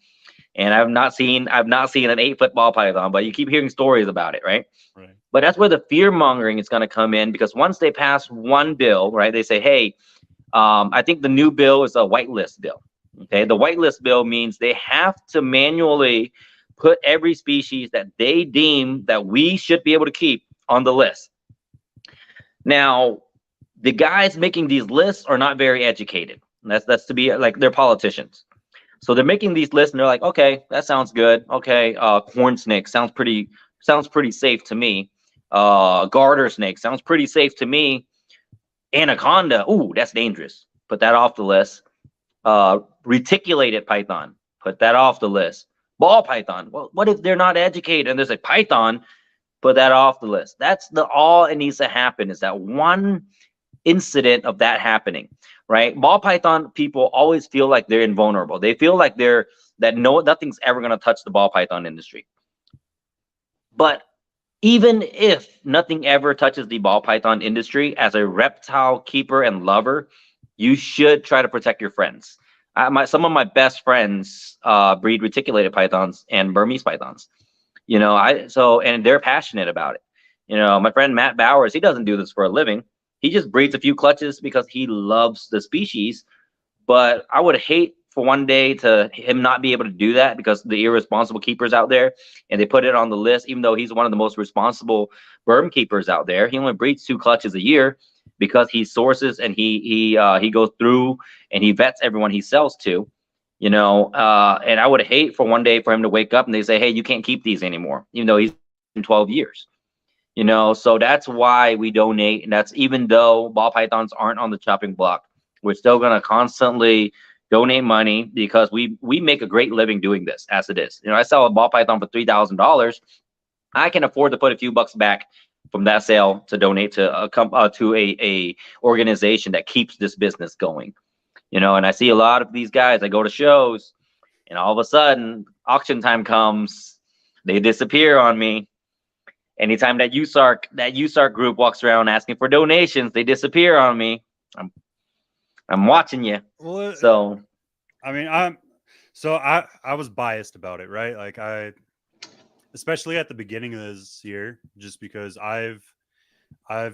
and I've not seen an 8 foot ball python, but you keep hearing stories about it, right? right, But that's where the fear mongering is going to come in, because once they pass one bill, right, they say, hey, I think the new bill is a whitelist bill. Okay, the whitelist bill means they have to manually put every species that they deem that we should be able to keep on the list. Now, the guys making these lists are not very educated. That's to be like, they're politicians. So they're making these lists and they're like, okay, that sounds good. Okay, corn snake sounds pretty safe to me. Garter snake sounds pretty safe to me. Anaconda, ooh, that's dangerous. Put that off the list. Reticulated python, put that off the list. Ball python, well, what if they're not educated and there's a python? Put that off the list. That's the all it needs to happen, is that one incident of that happening, right? Ball python people always feel like they're invulnerable. They feel like nothing's ever going to touch the ball python industry. But even if nothing ever touches the ball python industry, as a reptile keeper and lover, you should try to protect your friends. Some of my best friends breed reticulated pythons and Burmese pythons. And they're passionate about it. My friend Matt Bowers, he doesn't do this for a living. He just breeds a few clutches because he loves the species. But I would hate for one day to him not be able to do that because the irresponsible keepers out there, and they put it on the list, even though he's one of the most responsible berm keepers out there. He only breeds 2 clutches a year because he sources and he goes through and he vets everyone he sells to. And I would hate for one day for him to wake up and they say, hey, you can't keep these anymore, even though he's in 12 years. So that's why we donate, and that's even though ball pythons aren't on the chopping block. We're still going to constantly donate money because we make a great living doing this as it is. I sell a ball python for $3,000. I can afford to put a few bucks back from that sale to donate to a organization that keeps this business going. And I see a lot of these guys. I go to shows, and all of a sudden, auction time comes, they disappear on me. Anytime that USARK group walks around asking for donations, they disappear on me. I'm watching you. well, So I mean, I was biased about it, right? Like especially at the beginning of this year, just because I've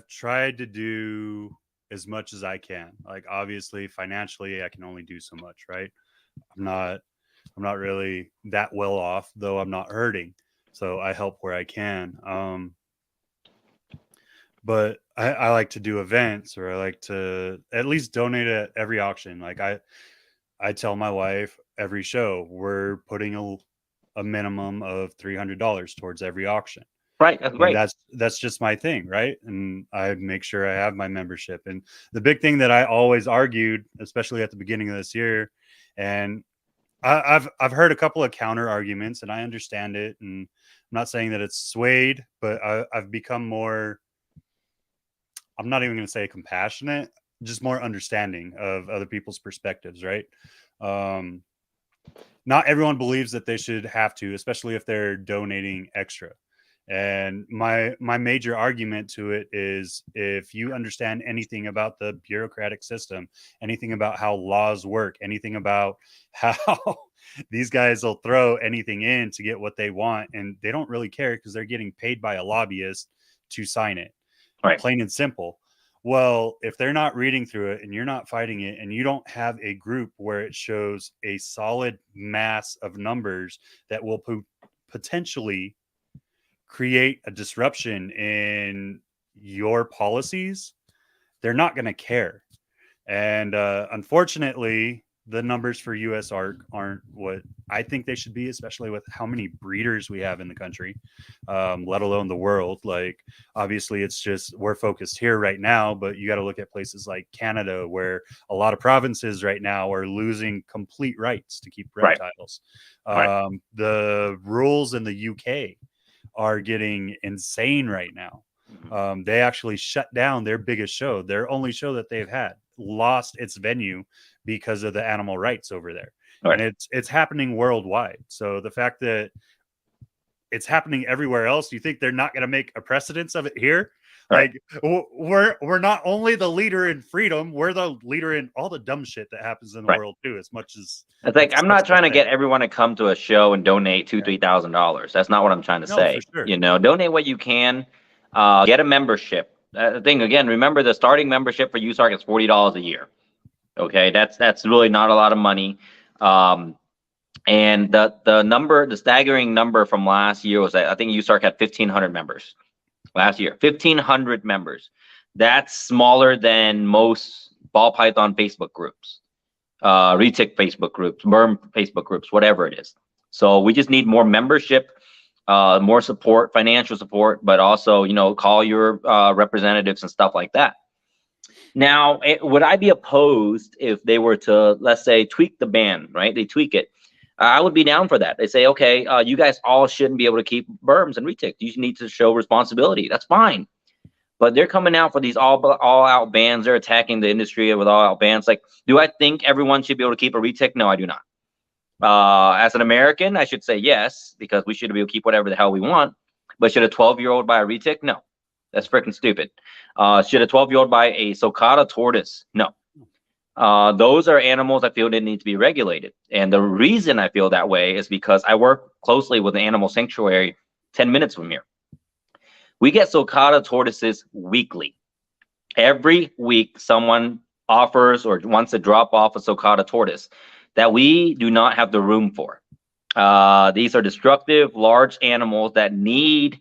tried to do as much as I can. Like obviously financially I can only do so much, right? I'm not I'm not really that well off, though I'm not hurting. So I help where I can. But I like to do events, or I like to at least donate at every auction. Like I tell my wife every show we're putting a minimum of $300 towards every auction. right, that's And great. that's just my thing, right? And I make sure I have my membership. And the big thing that I always argued, especially at the beginning of this year, and I've heard a couple of counter arguments, and I understand it. And I'm not saying that it's swayed, but I've become more. I'm not even going to say compassionate. just more understanding of other people's perspectives, right? Um, not everyone believes that they should have to, especially if they're donating extra. And my major argument to it is, if you understand anything about the bureaucratic system, anything about how laws work, anything about how these guys will throw anything in to get what they want, and they don't really care because they're getting paid by a lobbyist to sign it. Right. Plain and simple. Well, if they're not reading through it and you're not fighting it, and you don't have a group where it shows a solid mass of numbers that will potentially create a disruption in your policies, they're not going to care. And unfortunately, the numbers for USARK aren't what I think they should be, especially with how many breeders we have in the country, let alone the world. Like, obviously, it's just we're focused here right now, but you got to look at places like Canada, where a lot of provinces right now are losing complete rights to keep Right. reptiles. Right. The rules in the UK are getting insane right now. They actually shut down their biggest show. Their only show that they've had lost its venue because of the animal rights over there. Right. And it's happening worldwide. So the fact that it's happening everywhere else, you think they're not going to make a precedence of it here? Right. Like, we're not only the leader in freedom, we're the leader in all the dumb shit that happens in the Right. world too. As much as It's like, it I'm not sucks trying to say. get everyone to come to a show and donate $2,000-$3,000. That's not what I'm trying to No, say. for sure. You know, donate what you can. Get a membership. The thing again, remember the starting membership for USARK is $40 a year. Okay, that's really not a lot of money. And the staggering number from last year was that I think USARK had 1,500 members last year. 1,500 members. That's smaller than most ball python Facebook groups, retic Facebook groups, berm Facebook groups, whatever it is. So we just need more membership, more support, financial support, but also, you know, call your representatives and stuff like that. Now, would I be opposed if they were to, let's say, tweak the ban, right? They tweak it. I would be down for that. They say, okay, you guys all shouldn't be able to keep berms and retic. You need to show responsibility. That's fine. But they're coming out for these all-out bans. They're attacking the industry with all-out bans. Like, do I think everyone should be able to keep a retic? No, I do not. As an American, I should say yes, because we should be able to keep whatever the hell we want. But should a 12-year-old buy a retic? No. That's freaking stupid. Should a 12-year-old buy a sulcata tortoise? No. Those are animals I feel that need to be regulated. And the reason I feel that way is because I work closely with an animal sanctuary 10 minutes from here. We get sulcata tortoises weekly. Every week, someone offers or wants to drop off a sulcata tortoise that we do not have the room for. These are destructive, large animals that need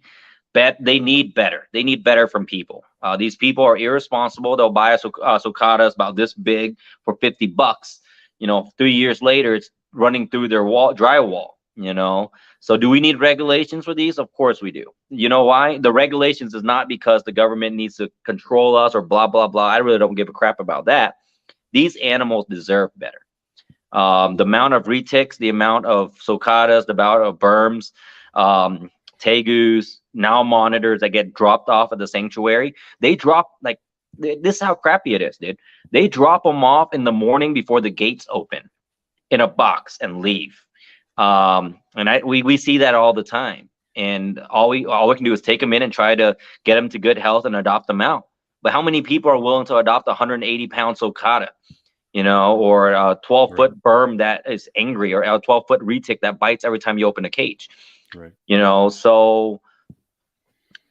they need better. They need better from people. These people are irresponsible. They'll buy a sulcatas about this big for $50. You know, 3 years later, it's running through their drywall. You know, so do we need regulations for these? Of course we do. You know why? The regulations is not because the government needs to control us or blah blah blah. I really don't give a crap about that. These animals deserve better. The amount of retics, the amount of sulcatas, the amount of berms, tegus, now monitors that get dropped off at the sanctuary, they drop like this is how crappy it is, dude. They drop them off in the morning before the gates open in a box and leave. And we see that all the time. And all we can do is take them in and try to get them to good health and adopt them out. But how many people are willing to adopt a 180-pound sulcata, you know, or a 12-foot berm that is angry, or a 12-foot retic that bites every time you open a cage? Right. You know, so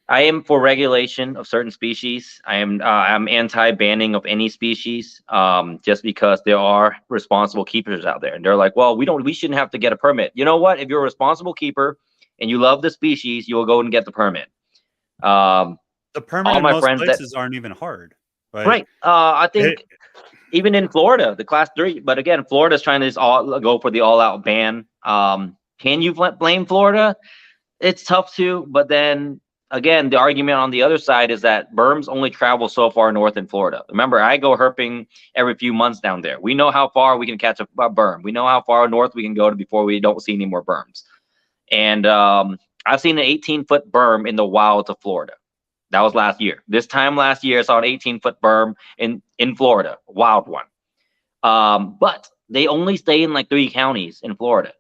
I am for regulation of certain species. I'm anti-banning of any species, just because there are responsible keepers out there, and they're like, well, we shouldn't have to get a permit. You know what? If you're a responsible keeper and you love the species, you will go and get the permit. The permit all in my most friends places aren't even hard. Like, right. I think even in Florida, the class 3, but again, Florida's trying to just go for the all-out ban. Can you blame Florida? It's tough to, but then again, the argument on the other side is that berms only travel so far north in Florida. Remember, I go herping every few months down there. We know how far we can catch a berm. We know how far north we can go to before we don't see any more berms. And I've seen an 18-foot berm in the wilds of Florida. That was last year. This time last year, I saw an 18-foot berm in Florida, wild one. But they only stay in like 3 counties in Florida.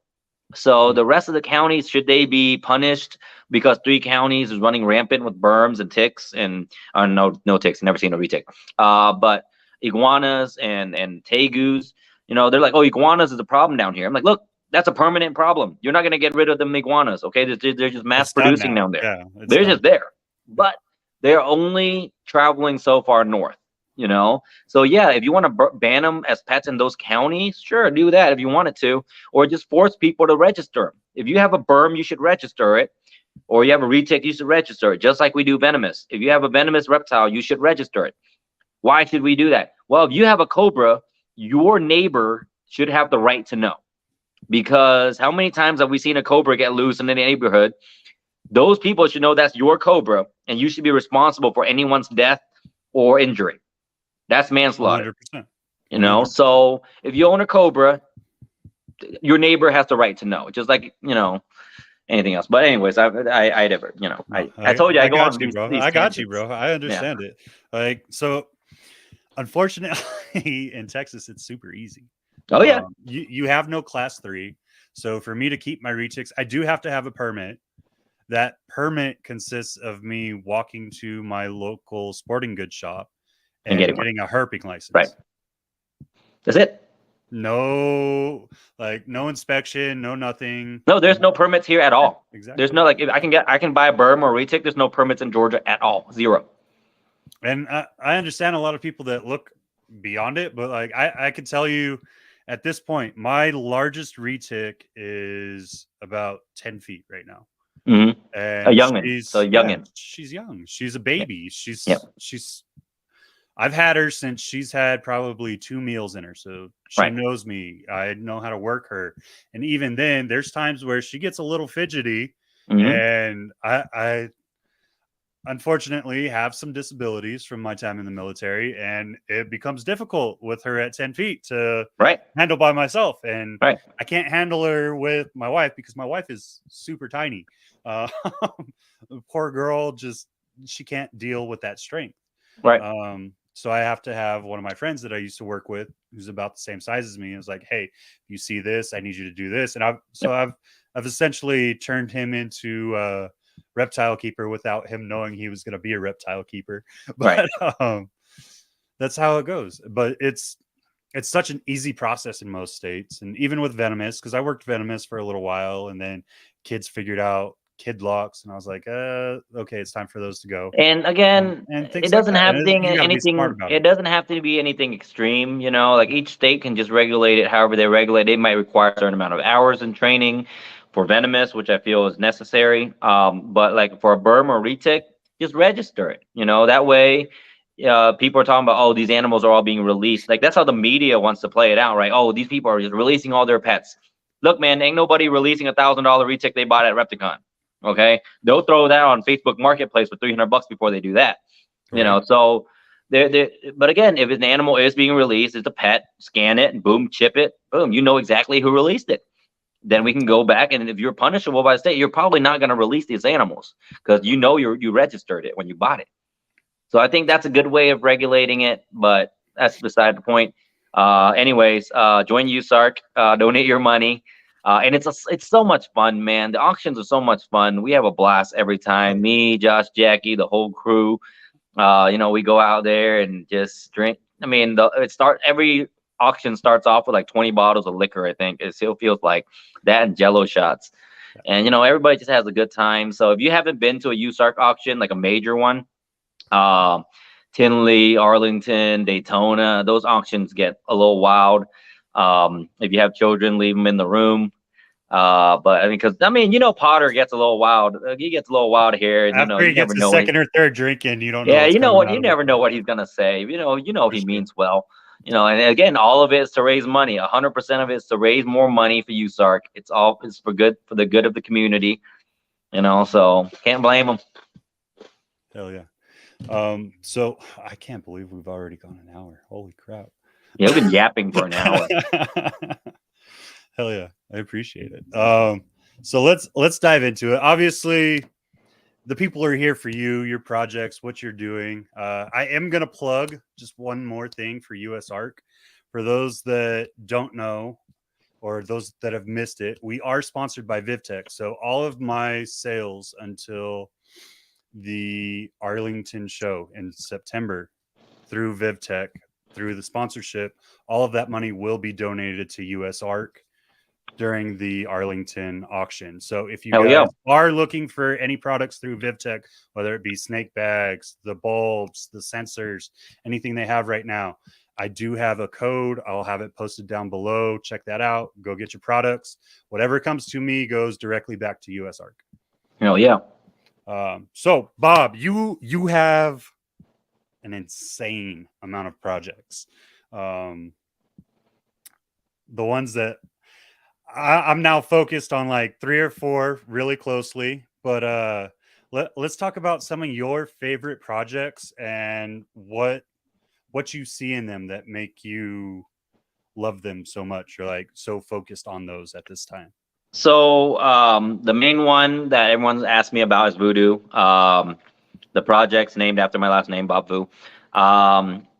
So the rest of the counties, should they be punished because 3 counties is running rampant with berms and ticks and no ticks, never seen a retic. But iguanas and tegus, they're like, oh, iguanas is a problem down here. I'm like, look, that's a permanent problem. You're not going to get rid of them iguanas, okay? They're just mass producing down there. Yeah, they're just there, but they're only traveling so far north. So yeah, if you want to ban them as pets in those counties, sure, do that if you wanted to, or just force people to register them. If you have a berm, you should register it, or you have a retic, you should register it, just like we do venomous. If you have a venomous reptile, you should register it. Why should we do that? Well, if you have a cobra, your neighbor should have the right to know, because how many times have we seen a cobra get loose in the neighborhood? Those people should know that's your cobra, and you should be responsible for anyone's death or injury. That's manslaughter. 100%. So if you own a cobra, your neighbor has the right to know, just like anything else. But anyways, I told you I go on these I got you, bro. I understand it. Like, so unfortunately in Texas it's super easy. Oh yeah. You have no class 3. So for me to keep my retics, I do have to have a permit. That permit consists of me walking to my local sporting goods shop and getting a herping license. Right. That's it. No inspection, no nothing. No, there's no permits here at all. Exactly. There's no, like, if I can buy a berm or retic, there's no permits in Georgia at all. 0. And I understand a lot of people that look beyond it, but like I could tell you at this point, my largest retic is about 10 feet right now. Mm-hmm. And a youngin. She's young. She's a baby. She's I've had her since she's had probably 2 meals in her. So she knows me. I know how to work her. And even then, there's times where she gets a little fidgety. Mm-hmm. And I unfortunately have some disabilities from my time in the military. And it becomes difficult with her at 10 feet to handle by myself. And I can't handle her with my wife because my wife is super tiny. The poor girl, she can't deal with that strength. So I have to have one of my friends that I used to work with, who's about the same size as me. It was like, hey, you see this? I need you to do this. And I've essentially turned him into a reptile keeper without him knowing he was going to be a reptile keeper. But that's how it goes. But it's such an easy process in most states. And even with venomous, because I worked venomous for a little while, and then kids figured out kid locks, and I was like, okay, it's time for those to go. And again, it doesn't have to be anything. It doesn't have to be anything extreme. Like each state can just regulate it however they regulate. It might require a certain amount of hours in training for venomous, which I feel is necessary. But like for a berm or retic, just register it. That way, people are talking about, oh, these animals are all being released. Like that's how the media wants to play it out, right? Oh, these people are just releasing all their pets. Look, man, ain't nobody releasing $1,000 retic they bought at Repticon. Okay, they'll throw that on Facebook Marketplace for $300 before they do that. So but again, if an animal is being released, it's a pet, scan it and boom, chip it, boom, you know exactly who released it. Then we can go back, and if you're punishable by the state, you're probably not going to release these animals because you registered it when you bought it. So I think that's a good way of regulating it, but that's beside the point. Anyways, join USARK, donate your money. And it's so much fun, man. The auctions are so much fun. We have a blast every time. Me, Josh, Jackie, the whole crew. We go out there and just drink. I mean, every auction starts off with like 20 bottles of liquor. I think it still feels like that, and Jello shots. And everybody just has a good time. So if you haven't been to a USARK auction, like a major one, Tinley, Arlington, Daytona, those auctions get a little wild. If you have children, leave them in the room. But I mean, because Potter gets a little wild. He gets a little wild here. And, After he gets the second or third drink in, you don't know. Yeah, you never know what he's gonna say. He means well. And again, all of it is to raise money. 100% of it is to raise more money for USARK. It's for the good of the community. So can't blame them. Hell yeah. So I can't believe we've already gone an hour. Holy crap. Yeah, we've been yapping for an hour. Hell yeah, I appreciate it. So let's dive into it. Obviously, the people are here for you, your projects, what you're doing. I am going to plug just one more thing for USARK. For those that don't know, or those that have missed it, we are sponsored by Vivtec. So all of my sales until the Arlington show in September through Vivtec, through the sponsorship, all of that money will be donated to USARK during the Arlington auction. So if you guys are looking for any products through Vivtec, whether it be snake bags, the bulbs, the sensors, anything they have right now, I do have a code. I'll have it posted down below. Check that out. Go get your products. Whatever comes to me goes directly back to USARK. Hell yeah. So Bob, you have an insane amount of projects. The ones that I'm now focused on, like 3 or 4 really closely, but let's talk about some of your favorite projects and what you see in them that make you love them so much. You're like so focused on those at this time. So the main one that everyone's asked me about is Voodoo. The project's named after my last name, Bob Vu.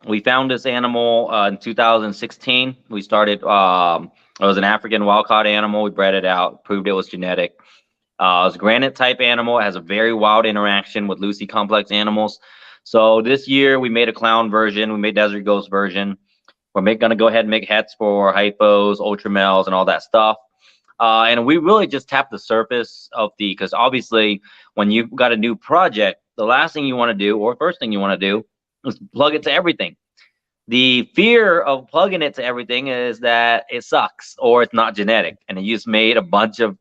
We found this animal in 2016. We started, it was an African wild-caught animal. We bred it out, proved it was genetic. It was a granite type animal. It has a very wild interaction with Lucy complex animals. So this year we made a clown version. We made Desert Ghost version. We're going to go ahead and make hets for hypos, ultramales, and all that stuff. And we really just tapped the surface of because obviously when you've got a new project, the last thing you want to do, or first thing you want to do, is plug it to everything. The fear of plugging it to everything is that it sucks or it's not genetic, and you just made a bunch of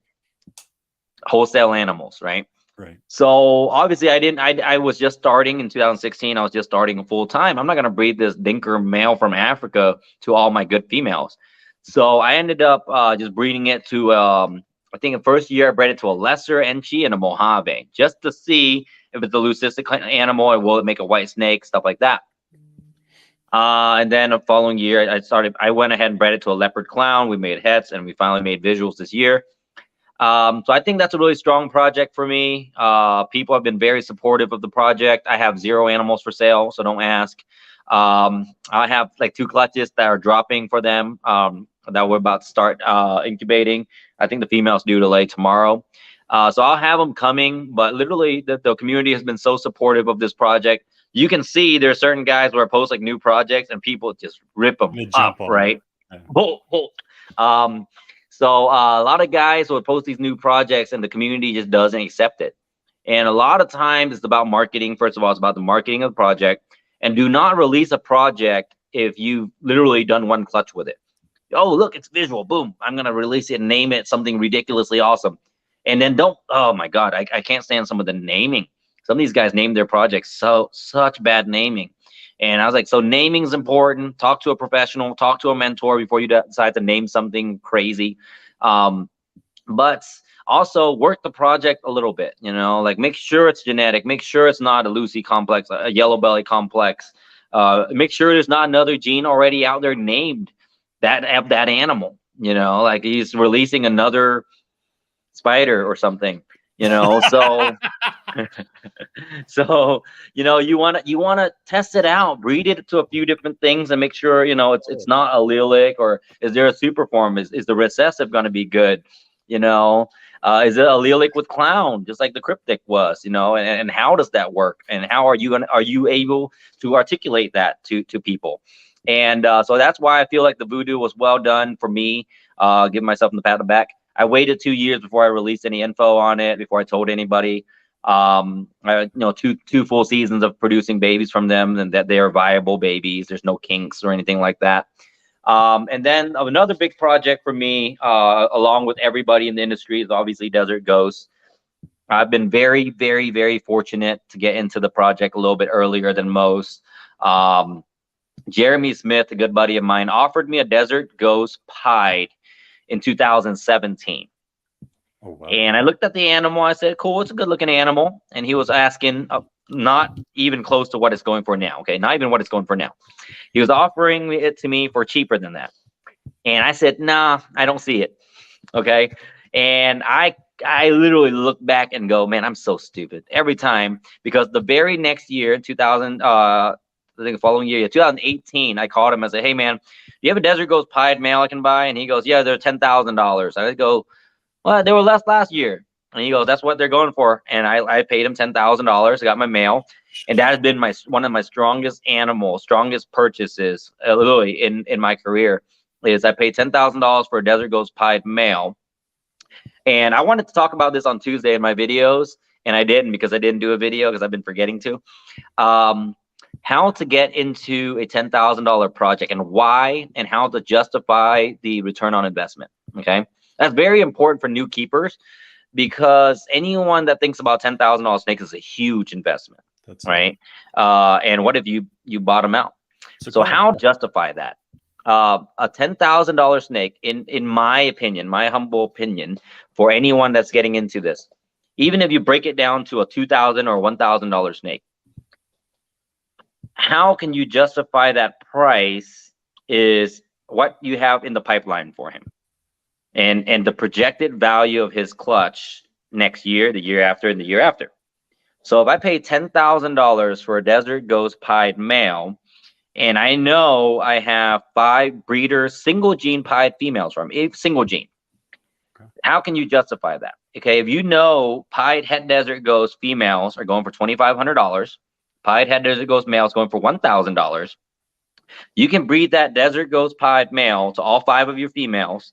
wholesale animals, right? Right. So obviously I was just starting in 2016. I was just starting full time. I'm not going to breed this dinker male from Africa to all my good females. So I ended up just breeding it to, I think the first year I bred it to a lesser Enchi and a Mojave, just to see if it's a leucistic animal and will it make a white snake, stuff like that. And then the following year I went ahead and bred it to a leopard clown. We made hets and we finally made visuals this year. So I think that's a really strong project for me. People have been very supportive of the project. I have 0 animals for sale, so don't ask. I have like 2 clutches that are dropping for them that we're about to start incubating. I think the female's due to lay tomorrow. So I'll have them coming, but literally the community has been so supportive of this project. You can see there's certain guys where I post like new projects and people just rip them up, right? Yeah. So a lot of guys will post these new projects and the community just doesn't accept it. And a lot of times it's about marketing. First of all, it's about the marketing of the project. And do not release a project if you've literally done 1 clutch with it. Oh, look, it's visual. Boom. I'm going to release it and name it something ridiculously awesome. And then oh my God, I can't stand some of the naming. Some of these guys name their projects such bad naming. And I was like, so naming is important. Talk to a professional, talk to a mentor before you decide to name something crazy. But also work the project a little bit, like make sure it's genetic, make sure it's not a Lucy complex, a yellow belly complex. Make sure there's not another gene already out there named that animal, like he's releasing another spider or something. So so you want to test it out, breed it to a few different things and make sure it's not allelic, or is there a super form, is the recessive going to be good, is it allelic with clown just like the cryptic was, and how does that work, and how are you able to articulate that to people? And so that's why I feel like the Voodoo was well done for me. Give myself the pat on the back. I waited 2 years before I released any info on it, before I told anybody. Two full seasons of producing babies from them, and that they are viable babies. There's no kinks or anything like that. And then another big project for me, along with everybody in the industry, is obviously Desert Ghost. I've been very, very, very fortunate to get into the project a little bit earlier than most. Jeremy Smith, a good buddy of mine, offered me a Desert Ghost pied in 2017. Oh, wow. And I looked at the animal. I said, cool, it's a good looking animal. And he was asking not even close to what it's going for now. Okay, not even what it's going for now. He was offering it to me for cheaper than that. And I said, nah, I don't see it. Okay. And I I literally look back and go, man, I'm so stupid every time, because the very next year, 2000, I think the following year, 2018, I called him. I said, hey man, do you have a Desert Ghost pied male I can buy? And he goes, yeah, they're $10,000. I go, well, they were less last year. And he goes, that's what they're going for. And I paid him $10,000. I got my male. And that has been one of my strongest purchases, literally in my career, is I paid $10,000 for a Desert Ghost pied male. And I wanted to talk about this on Tuesday in my videos, and I didn't, because I didn't do a video because I've been forgetting to. How to get into a $10,000 project and why, and how to justify the return on investment. Okay, that's very important for new keepers, because anyone that thinks about $10,000 snakes is a huge investment. That's right. And what if you bottom out? So how to justify that? A $10,000 snake, in my opinion, my humble opinion, for anyone that's getting into this, even if you break it down to a $2,000 or $1,000 snake, how can you justify that price is what you have in the pipeline for him, and the projected value of his clutch next year, the year after, and the year after. So if I pay $10,000 for a Desert Ghost pied male, and I know I have 5 breeder single gene pied females from a single gene, how can you justify that? Okay, if you know pied het Desert Ghost females are going for $2,500, pied het Desert Ghost males going for $1,000, you can breed that Desert Ghost pied male to all 5 of your females.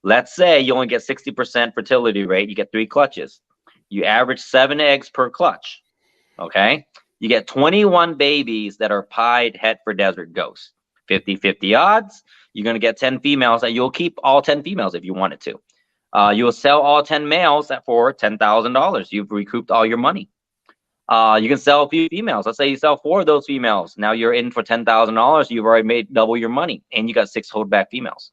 Let's say you only get 60% fertility rate, you get 3 clutches. You average 7 eggs per clutch. Okay, you get 21 babies that are pied het for Desert Ghost. 50-50 odds. You're going to get 10 females that you'll keep all 10 females if you wanted to. You'll sell all 10 males for $10,000. You've recouped all your money. You can sell a few females. Let's say you sell 4 of those females. Now you're in for $10,000. You've already made double your money, and you got 6 holdback females.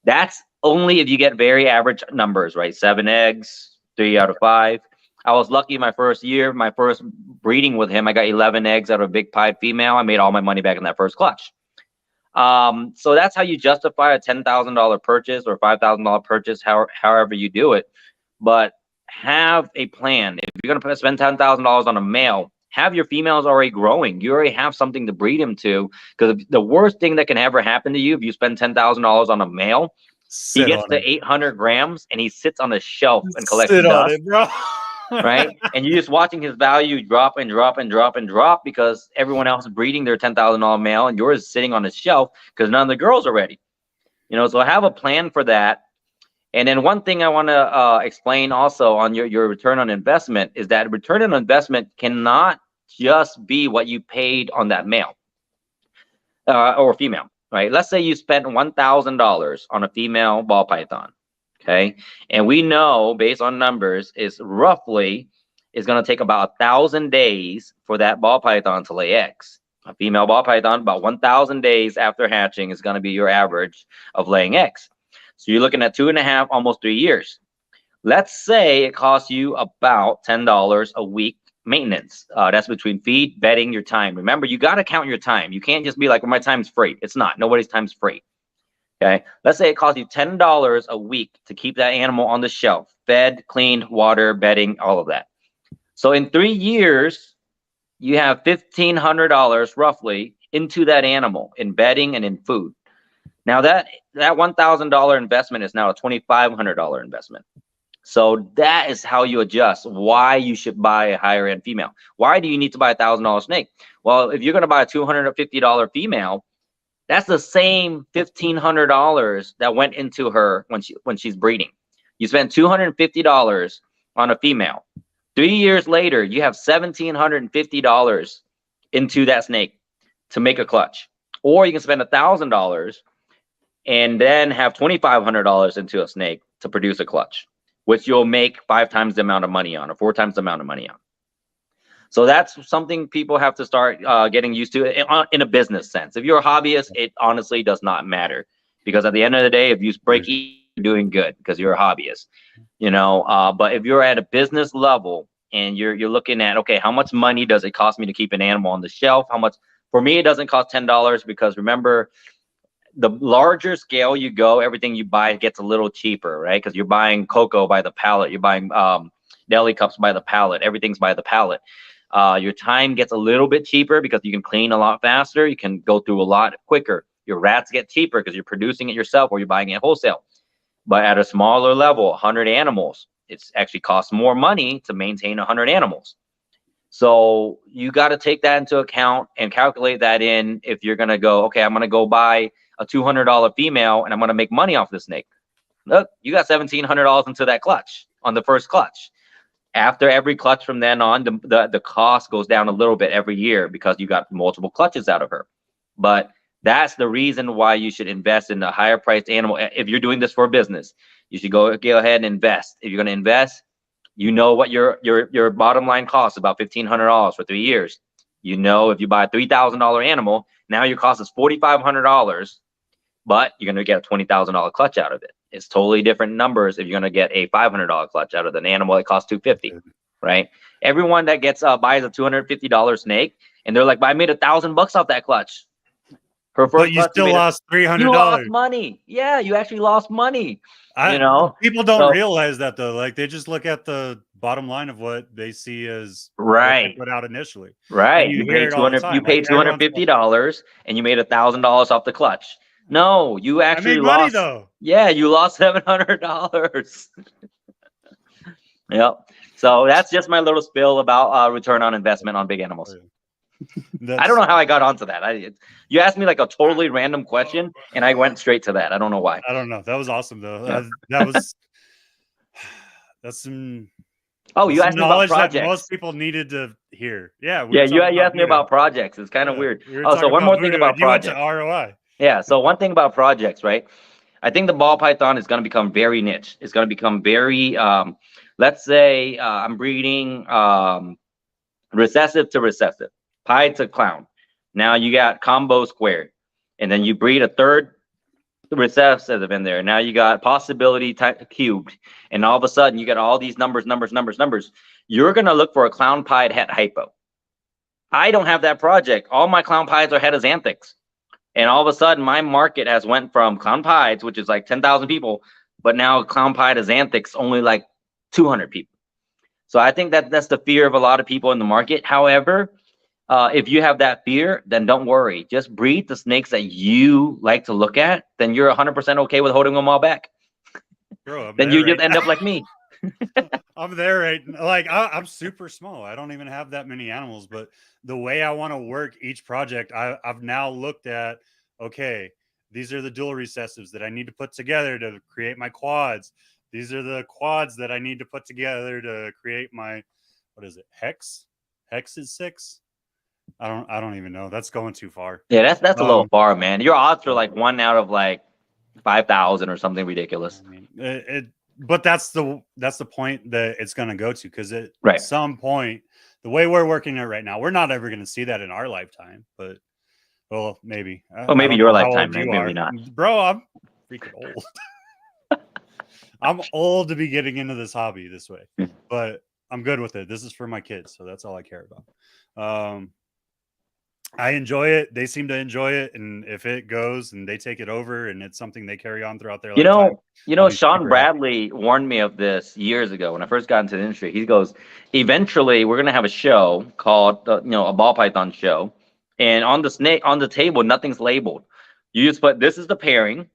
That's only if you get very average numbers, right? 7 eggs, 3 out of 5. I was lucky my first year, my first breeding with him, I got 11 eggs out of a big pied female. I made all my money back in that first clutch. So that's how you justify a $10,000 purchase or $5,000 purchase, however you do it. But have a plan. If you're going to spend $10,000 on a male, have your females already growing. You already have something to breed him to, because the worst thing that can ever happen to you if you spend $10,000 on a male, he gets to 800 grams and he sits on a shelf and collects dust. On it, bro. Right? And you're just watching his value drop and drop and drop and drop, because everyone else is breeding their $10,000 male and yours is sitting on a shelf because none of the girls are ready. You know, so have a plan for that. And then one thing I want to explain also on your return on investment is that return on investment cannot just be what you paid on that male or female, right? Let's say you spent $1,000 on a female ball python. Okay, and we know based on numbers is going to take about 1,000 days for that ball python to lay eggs. A female ball python, about 1,000 days after hatching is going to be your average of laying eggs. So you're looking at 2.5, almost 3 years. Let's say it costs you about $10 a week maintenance. That's between feed, bedding, your time. Remember, you got to count your time. You can't just be like, well, my time's free. It's not. Nobody's time's free. Okay, let's say it costs you $10 a week to keep that animal on the shelf, fed, cleaned, water, bedding, all of that. So in 3 years, you have $1,500 roughly into that animal in bedding and in food. Now that $1,000 investment is now a $2,500 investment. So that is how you adjust why you should buy a higher end female. Why do you need to buy a $1,000 snake? Well, if you're going to buy a $250 female, that's the same $1,500 that went into her when she's breeding. You spend $250 on a female. 3 years later, you have $1,750 into that snake to make a clutch. Or you can spend $1,000 and then have $2,500 into a snake to produce a clutch, which you'll make 5 times the amount of money on, or 4 times the amount of money on. So that's something people have to start getting used to in a business sense. If you're a hobbyist, it honestly does not matter, because at the end of the day, if you break even, you're doing good because you're a hobbyist, you know. But if you're at a business level and you're looking at, okay, how much money does it cost me to keep an animal on the shelf? How much? For me, it doesn't cost $10, because remember, the larger scale you go, everything you buy gets a little cheaper, right? Because you're buying cocoa by the pallet, you're buying deli cups by the pallet, everything's by the pallet. Your time gets a little bit cheaper because you can clean a lot faster, you can go through a lot quicker. Your rats get cheaper because you're producing it yourself or you're buying it wholesale. But at a smaller level, 100 animals, it's actually costs more money to maintain 100 animals. So you got to take that into account and calculate that in if you're going to go, okay, I'm going to go buy a $200 female and I'm going to make money off the snake. Look, you got $1,700 into that clutch on the first clutch. After every clutch from then on, the cost goes down a little bit every year because you got multiple clutches out of her. But that's the reason why you should invest in a higher priced animal. If you're doing this for a business, you should go ahead and invest. If you're going to invest, you know what your bottom line costs, about $1,500 for 3 years. You know, if you buy a $3,000 animal, now your cost is $4,500, but you're going to get a $20,000 clutch out of it. It's totally different numbers if you're going to get a $500 clutch out of an animal that costs $250, right? Everyone that gets buys a $250 snake, and they're like, but I made $1,000 off that clutch. Her first but you still lost $300. You lost money. Yeah, you actually lost money. You know, people don't realize that though. Like they just look at the bottom line of what they see as right. What they put out initially. Right. You paid $250 and you made $1,000 off the clutch. No, you actually lost money though. Yeah, you lost $700. Yep. So that's just my little spill about return on investment on big animals. I don't know how I got onto that. You asked me like a totally random question, and I went straight to that. I don't know why. I don't know. That was awesome though. That's some. Oh, you asked me about projects that most people needed to hear. Yeah. You asked me about projects. It's kind of weird. Oh, so one more thing about projects. ROI. Yeah. So one thing about projects, right? I think the ball python is going to become very niche. It's going to become very. Let's say I'm breeding recessive to recessive. Pied to clown. Now you got combo squared, and then you breed a third recessive in there. Now you got possibility cubed, and all of a sudden you got all these numbers. You're gonna look for a clown pied het hypo. I don't have that project. All my clown pieds are heteroxanthics, and all of a sudden my market has went from clown pieds, which is like 10,000 people, but now clown pied xanthics only like 200 people. So I think that's the fear of a lot of people in the market. However, if you have that fear, then don't worry. Just breed the snakes that you like to look at. Then you're 100% okay with holding them all back. Bro, then you just end up like me. I'm there, right? Like I'm super small. I don't even have that many animals. But the way I want to work each project, I've now looked at. Okay, these are the dual recessives that I need to put together to create my quads. These are the quads that I need to put together to create my, what is it? Hex? Hex is 6. I don't even know. That's going too far. Yeah, that's a little far, man. Your odds are like 1 out of like 5,000 or something ridiculous. I mean, but that's the point that it's going to go to, because at some point, the way we're working it right now, we're not ever going to see that in our lifetime. But well, maybe. Well, maybe your lifetime, maybe not. Bro, I'm freaking old. I'm old to be getting into this hobby this way, but I'm good with it. This is for my kids, so that's all I care about. I enjoy it. They seem to enjoy it, and if it goes and they take it over and it's something they carry on throughout their lifetime. You know, Sean Bradley warned me of this years ago when I first got into the industry. He goes, eventually we're going to have a show called, a ball python show, and on the table, nothing's labeled. You just put, this is the pairing,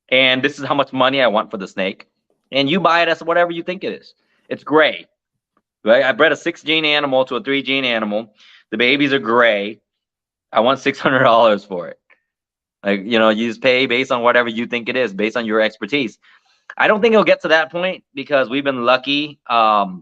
and this is how much money I want for the snake, and you buy it as whatever you think it is. It's gray, right? I bred a 6-gene animal to a 3-gene animal. The babies are gray. I want $600 for it. Like, you just pay based on whatever you think it is, based on your expertise. I don't think it'll get to that point, because we've been lucky that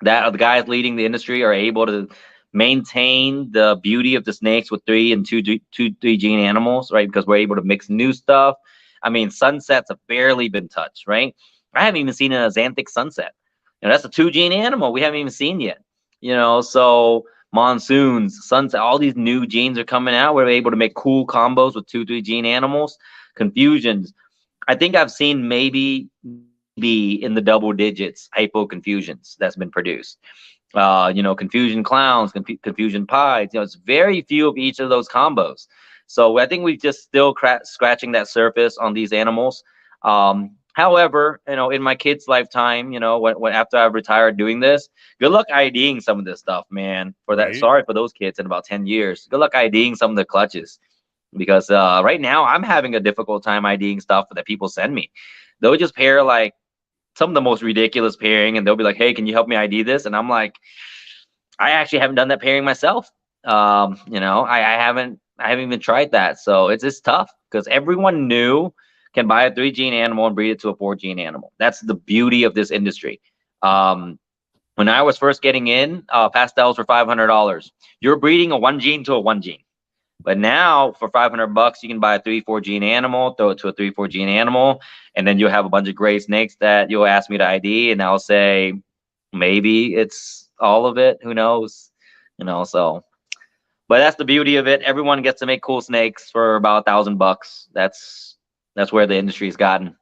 the guys leading the industry are able to maintain the beauty of the snakes with 3 and 2-3 gene animals, right? Because we're able to mix new stuff. I mean, sunsets have barely been touched, right? I haven't even seen an xanthic sunset. That's a 2-gene animal we haven't even seen yet. So monsoons, sunset, all these new genes are coming out. We're able to make cool combos with 2-3 gene animals. Confusions. I think I've seen maybe be in the double digits hypo confusions that's been produced. Confusion clowns, confusion pies. It's very few of each of those combos. So I think we're just still scratching that surface on these animals. However, in my kid's lifetime, when after I've retired doing this, good luck IDing some of this stuff, man. Right. Sorry for those kids in about 10 years. Good luck IDing some of the clutches, because right now I'm having a difficult time IDing stuff that people send me. They'll just pair like some of the most ridiculous pairing, and they'll be like, "Hey, can you help me ID this?" And I'm like, I actually haven't done that pairing myself. I haven't even tried that. So it's tough because everyone new can buy a 3-gene animal and breed it to a 4-gene animal. That's the beauty of this industry. When I was first getting in, pastels were $500. You're breeding a 1-gene to a 1-gene. But now for $500, you can buy a 3-4-gene animal, throw it to a 3-4-gene animal, and then you'll have a bunch of gray snakes that you'll ask me to ID, and I'll say maybe it's all of it. Who knows? So. But that's the beauty of it. Everyone gets to make cool snakes for about $1,000. That's where the industry's gotten.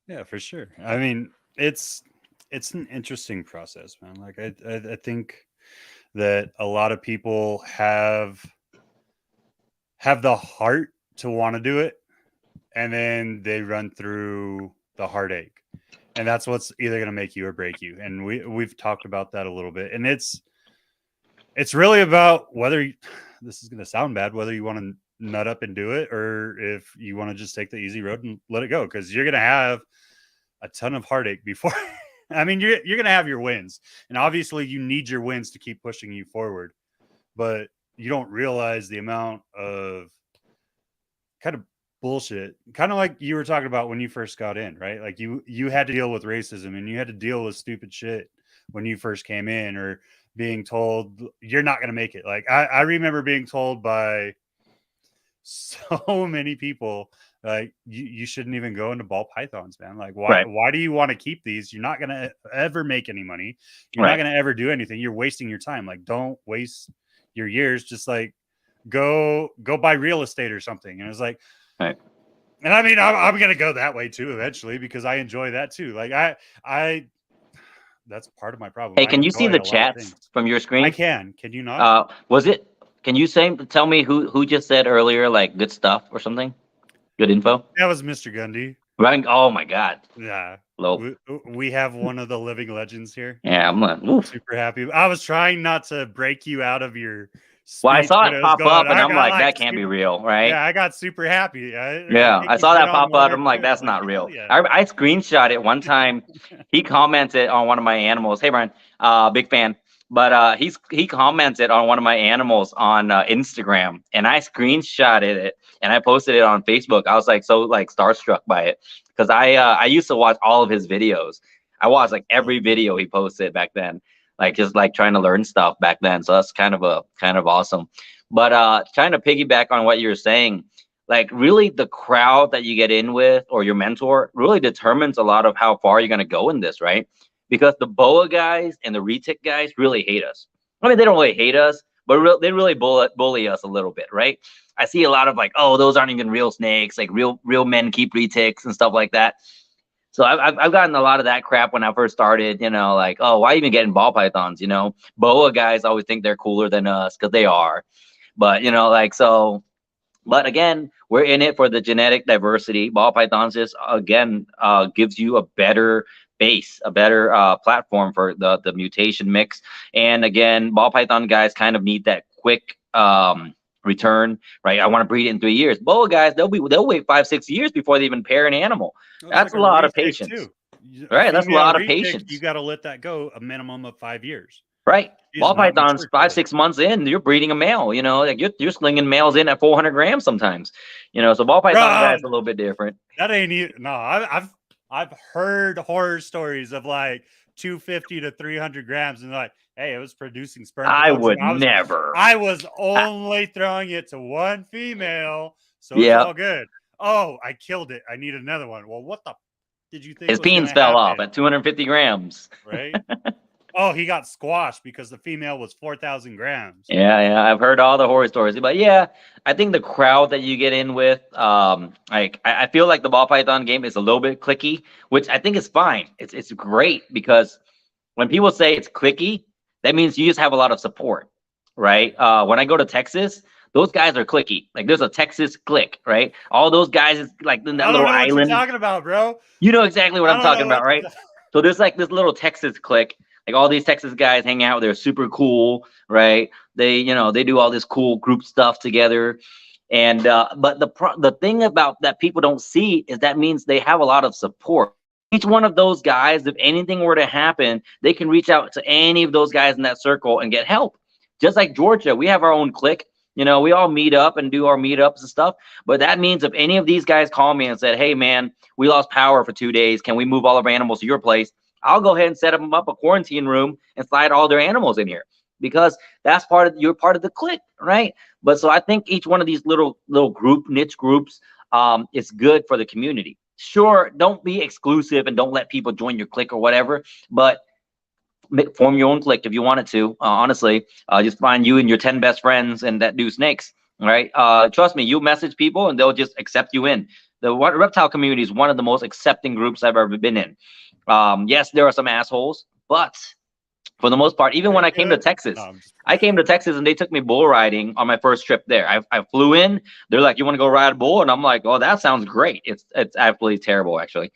Yeah, for sure. I mean, it's an interesting process, man. Like I think that a lot of people have the heart to want to do it, and then they run through the heartache, and that's what's either going to make you or break you. And we've talked about that a little bit, and it's really about whether this is going to sound bad, whether you want to nut up and do it, or if you want to just take the easy road and let it go, because you're going to have a ton of heartache before. I mean, you're going to have your wins, and obviously you need your wins to keep pushing you forward, but you don't realize the amount of kind of bullshit, kind of like you were talking about when you first got in, right? Like you had to deal with racism, and you had to deal with stupid shit when you first came in, or being told you're not going to make it. Like I remember being told by so many people, like you shouldn't even go into ball pythons, man. Like why do you want to keep these? You're not going to ever make any money. You're not going to ever do anything. You're wasting your time. Like, don't waste your years. Just like go buy real estate or something. And it's like, right. And I mean, I'm going to go that way too eventually, because I enjoy that too. Like I that's part of my problem. Hey, can you see the chats from your screen? I can. Can you not? Can you tell me who just said earlier, like good stuff or something? Good info? That was Mr. Gundy. Right. Oh my God. Yeah. Low. We have one of the living legends here. Yeah, I'm super happy. I was trying not to break you out of your speech. Well, I saw it pop up, and I'm like, that can't be real, right? Yeah, I got super happy. I saw that pop up. I'm like, that's not real. I screenshot it one time. He commented on one of my animals. Hey, Brian, big fan. But he commented on one of my animals on Instagram, and I screenshotted it and I posted it on Facebook. I was like so starstruck by it, because I used to watch all of his videos. I watched like every video he posted back then, like just like trying to learn stuff back then. So that's kind of awesome. But trying to piggyback on what you're saying, like really the crowd that you get in with or your mentor really determines a lot of how far you're going to go in this, right? Because the BOA guys and the retic guys really hate us. I mean, they don't really hate us, but they really bully us a little bit, right? I see a lot of like, oh, those aren't even real snakes. Like real men keep retics and stuff like that. So I've gotten a lot of that crap when I first started, like, oh, why even get in ball pythons? BOA guys always think they're cooler than us, because they are. But, but again, we're in it for the genetic diversity. Ball pythons just, again, gives you a better base, a better platform for the mutation mix. And again, ball python guys kind of need that quick return, right? I want to breed it in 3 years. BOA guys, they'll wait 5-6 years before they even pair an animal. That's like a lot of patience, right? That's a lot of patience. You got to let that go a minimum of 5 years, right? Ball pythons 5-6 months in, you're breeding a male. Like you're slinging males in at 400 grams sometimes. So ball python guys a little bit different. That ain't no. I've heard horror stories of like 250 to 300 grams, and like, hey, it was producing sperm. I would never. I was only throwing it to one female, so it's all good. Oh, I killed it. I need another one. Well, what the did you think? His peens fell off at 250 grams. Right. Oh, he got squashed because the female was 4,000 grams. Yeah, I've heard all the horror stories. But yeah, I think the crowd that you get in with, I feel like the ball python game is a little bit cliquey, which I think is fine. It's great, because when people say it's cliquey, that means you just have a lot of support, right? When I go to Texas, those guys are clicky. Like there's a Texas click, right? All those guys is like in that I don't little know what you're island. talking about, bro. You know exactly what I I'm don't talking know about, what right? you're So there's like this little Texas clique, like all these Texas guys hang out. They're super cool, right? They, you know, they do all this cool group stuff together. And but the thing about that people don't see is that means they have a lot of support. Each one of those guys, if anything were to happen, they can reach out to any of those guys in that circle and get help. Just like Georgia, we have our own clique. You know, we all meet up and do our meetups and stuff. But that means if any of these guys call me and said, "Hey, man, we lost power for 2 days. Can we move all of our animals to your place?" I'll go ahead and set them up a quarantine room and slide all their animals in here because that's part of you're part of the clique, right? But so I think each one of these little niche groups is good for the community. Sure, don't be exclusive and don't let people join your clique or whatever, but form your own clique if you wanted to. Honestly, just find you and your 10 best friends and that do snakes. Right? Trust me, you message people and they'll just accept you in. The reptile community is one of the most accepting groups I've ever been in. Yes, there are some assholes, but for the most part, even when I came to Texas, I came to Texas and they took me bull riding on my first trip there. I flew in. They're like, "You want to go ride a bull?" And I'm like, "Oh, that sounds great." It's absolutely terrible, actually.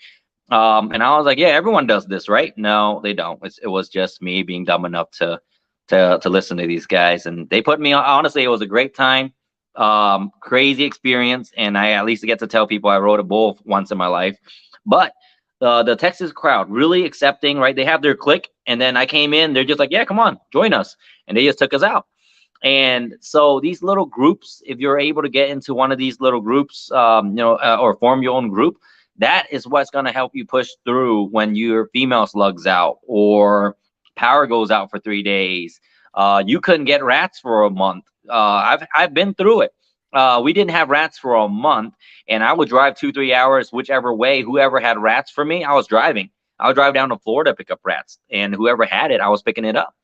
And I was like, "Yeah, everyone does this, right?" No, they don't. It was just me being dumb enough to listen to these guys, and they put me on. Honestly, it was a great time, crazy experience, and I at least get to tell people I rode a bull once in my life. But the Texas crowd really accepting, right? They have their clique, and then I came in. They're just like, "Yeah, come on, join us," and they just took us out. And so these little groups, if you're able to get into one of these little groups, or form your own group, that is what's going to help you push through when your female slugs out or power goes out for 3 days. You couldn't get rats for a month. I've been through it. We didn't have rats for a month, and I would drive 2-3 hours whichever way. Whoever had rats for me, I was driving. I would drive down to Florida to pick up rats, and whoever had it, I was picking it up.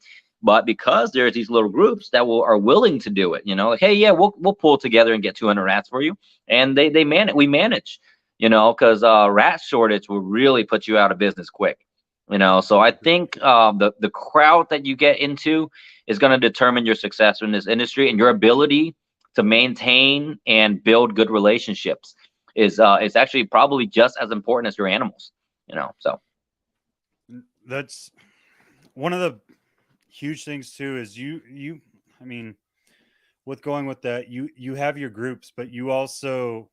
But because there's these little groups that are willing to do it, like, "Hey, yeah, we'll pull together and get 200 rats for you," and we manage, because rat shortage will really put you out of business quick. So I think the crowd that you get into is going to determine your success in this industry, and your ability to maintain and build good relationships is actually probably just as important as your animals. So that's one of the huge things too. Is I mean, with going with that, you have your groups, but you also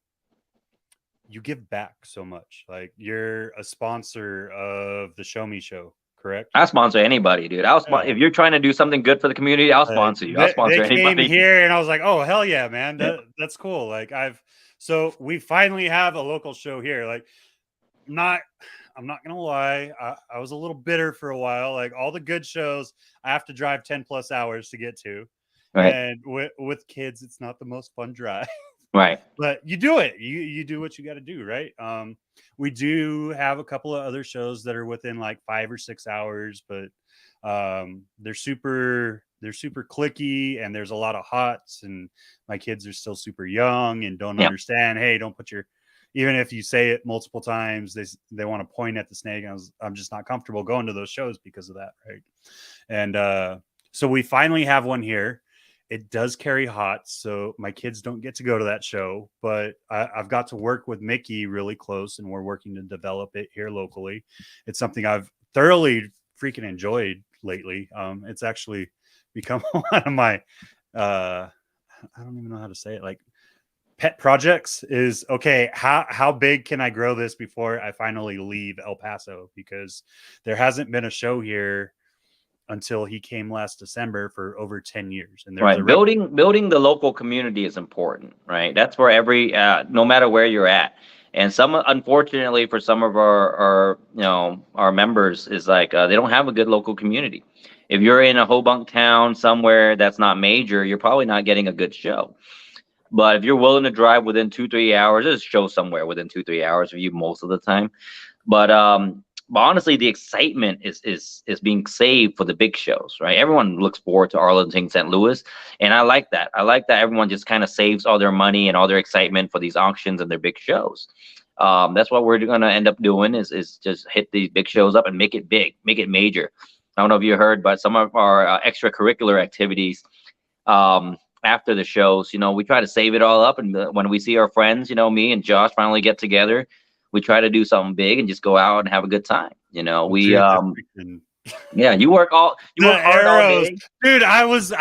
you give back so much. Like you're a sponsor of the Show Me Show, correct? I sponsor anybody, dude. If you're trying to do something good for the community, I'll sponsor you. I'll sponsor they anybody. Came here and I was like, "Oh, hell yeah, man. That's cool." Like so we finally have a local show here. Like I'm not gonna lie, I was a little bitter for a while. Like all the good shows I have to drive 10 plus hours to get to. Right. And with kids, it's not the most fun drive. Right. But you do it. You do what you got to do, right? We do have a couple of other shows that are within like 5 or 6 hours, but they're super clicky, and there's a lot of hots, and my kids are still super young and don't understand. Hey, don't put your, even if you say it multiple times, they want to point at the snake. I'm just not comfortable going to those shows because of that, right? And so we finally have one here. It does carry hots, so my kids don't get to go to that show, but I've got to work with Mickey really close, and we're working to develop it here locally. It's something I've thoroughly freaking enjoyed lately. It's actually become one of my, I don't even know how to say it, like pet projects. Is okay, how big can I grow this before I finally leave El Paso? Because there hasn't been a show here until he came last December for over 10 years. And right, building the local community is important, right? That's where no matter where you're at. And unfortunately for some of our members is like, they don't have a good local community. If you're in a Hobunk town somewhere that's not major, you're probably not getting a good show. But if you're willing to drive within 2-3 hours, there's a show somewhere within 2-3 hours of you most of the time. But honestly, the excitement is being saved for the big shows, right? Everyone looks forward to Arlington, St. Louis, and I like that. I like that everyone just kind of saves all their money and all their excitement for these auctions and their big shows. That's what we're going to end up doing is just hit these big shows up and make it big, make it major. I don't know if you heard, but some of our extracurricular activities after the shows, we try to save it all up, and when we see our friends, me and Josh finally get together, we try to do something big and just go out and have a good time. We Dude, the freaking yeah, you work the hard all arrows, day. dude. I was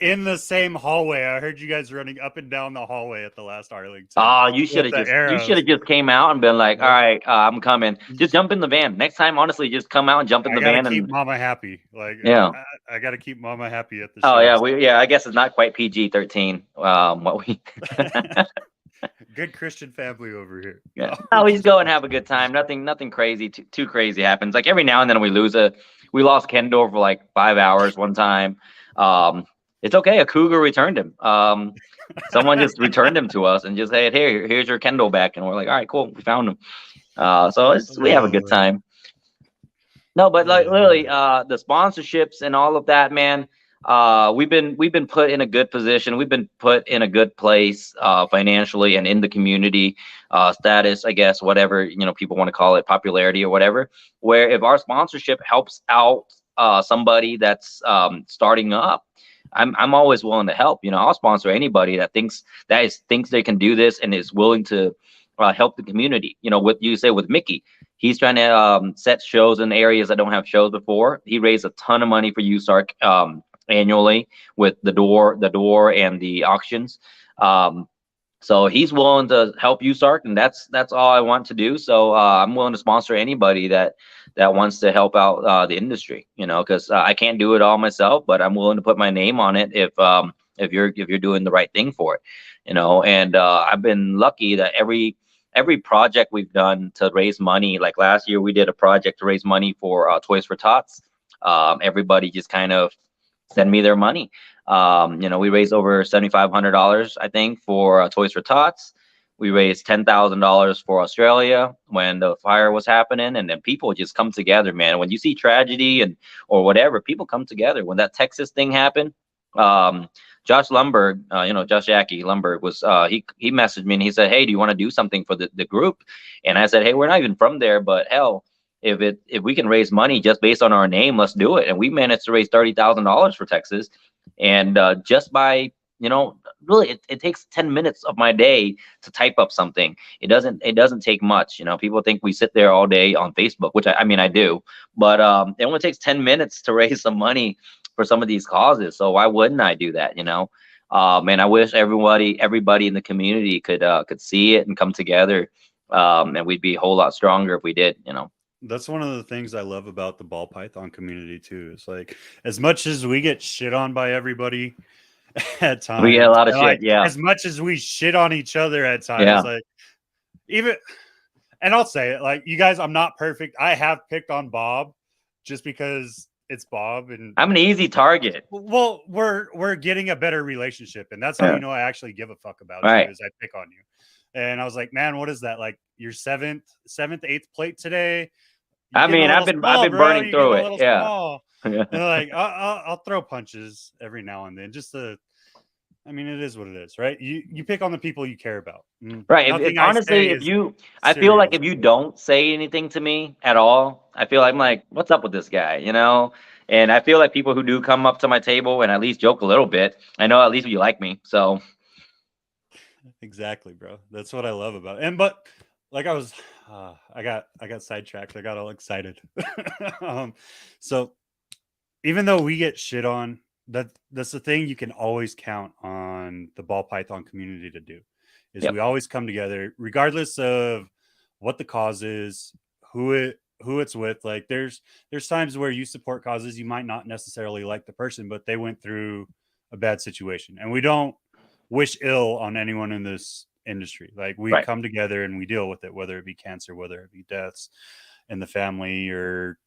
in the same hallway. I heard you guys running up and down the hallway at the last Arlington Oh, with the you should arrows. have just came out and been like, all Yep. right, I'm coming. Just jump in the van. Next time, honestly, just come out and jump in I the gotta van keep and Mama happy. Like yeah. I gotta keep Mama happy at the Oh yeah, shows. I guess it's not quite PG-13. What we Good Christian family over here. Yeah. No, we just go and have a good time. Nothing crazy, too crazy happens. Like every now and then we lost Kendall for like 5 hours one time. It's okay. A cougar returned him. Someone just returned him to us and just said, "Hey, here's your Kendall back." And we're like, "All right, cool. We found him." So we have a good time. No, but like literally, the sponsorships and all of that, man. We've been put in a good position. We've been put in a good place, financially and in the community, status, I guess, whatever people want to call it, popularity or whatever. Where if our sponsorship helps out somebody that's starting up, I'm always willing to help. I'll sponsor anybody thinks they can do this and is willing to help the community. What you say with Mickey. He's trying to set shows in areas that don't have shows before. He raised a ton of money for USARK annually with the door and the auctions. So he's willing to help USARK, and that's all I want to do. So I'm willing to sponsor anybody that wants to help out the industry. Because I can't do it all myself, but I'm willing to put my name on it if you're doing the right thing for it. And I've been lucky that every project we've done to raise money, like last year we did a project to raise money for Toys for Tots. Everybody just kind of send me their money. We raised over $7,500, I think, for Toys for Tots. We raised $10,000 for Australia when the fire was happening, and then people just come together, man. When you see tragedy or whatever, people come together. When that Texas thing happened, Josh Lumberg, Josh Yackey Lumberg was he messaged me and he said, "Hey, do you want to do something for the group?" And I said, "Hey, we're not even from there, but hell, if we can raise money just based on our name, let's do it." And we managed to raise $30,000 for Texas, and just by really, it takes 10 minutes of my day to type up something. It doesn't take much. People think we sit there all day on Facebook, which I mean I do, but it only takes 10 minutes to raise some money for some of these causes. So why wouldn't I do that? And I wish everybody in the community could see it and come together, and we'd be a whole lot stronger if we did. That's one of the things I love about the ball python community too. It's like as much as we get shit on by everybody at times, We get a lot of and shit. like Yeah. as much as we shit on each other at times, Yeah. like even, and I'll say it, like you guys, I'm not perfect. I have picked on Bob just because it's Bob, and I'm an easy target. well, we're getting a better relationship, and that's how I actually give a fuck about Right. you is I pick on you. And I was like, man, what is that? Like your seventh, eighth plate today? I mean, I've been burning through it. Yeah. Small. And like I'll throw punches every now and then, just to. I mean, it is what it is, right? You pick on the people you care about, right? Honestly, I feel like if you don't say anything to me at all, I feel like I'm like, what's up with this guy, And I feel like people who do come up to my table and at least joke a little bit, I know at least you like me. So exactly, bro. That's what I love about it. But like I got sidetracked. I got all excited. So even though we get shit on, that's the thing you can always count on the ball python community to do is we always come together regardless of what the cause is, who it's with. Like there's times where you support causes you might not necessarily like the person, but they went through a bad situation, and we don't wish ill on anyone in this industry. Like we come together and we deal with it, whether it be cancer, whether it be deaths in the family, or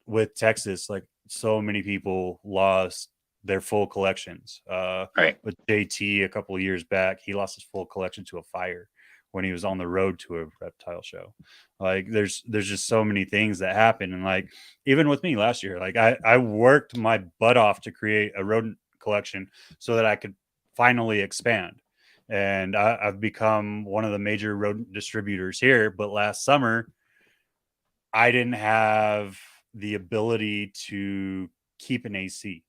with Texas, like so many people lost their full collections. With JT a couple of years back, he lost his full collection to a fire when he was on the road to a reptile show. Like there's just so many things that happen. And like even with me last year, like I worked my butt off to create a rodent collection so that I could finally expand. And I've become one of the major rodent distributors here. But last summer, I didn't have the ability to keep an AC.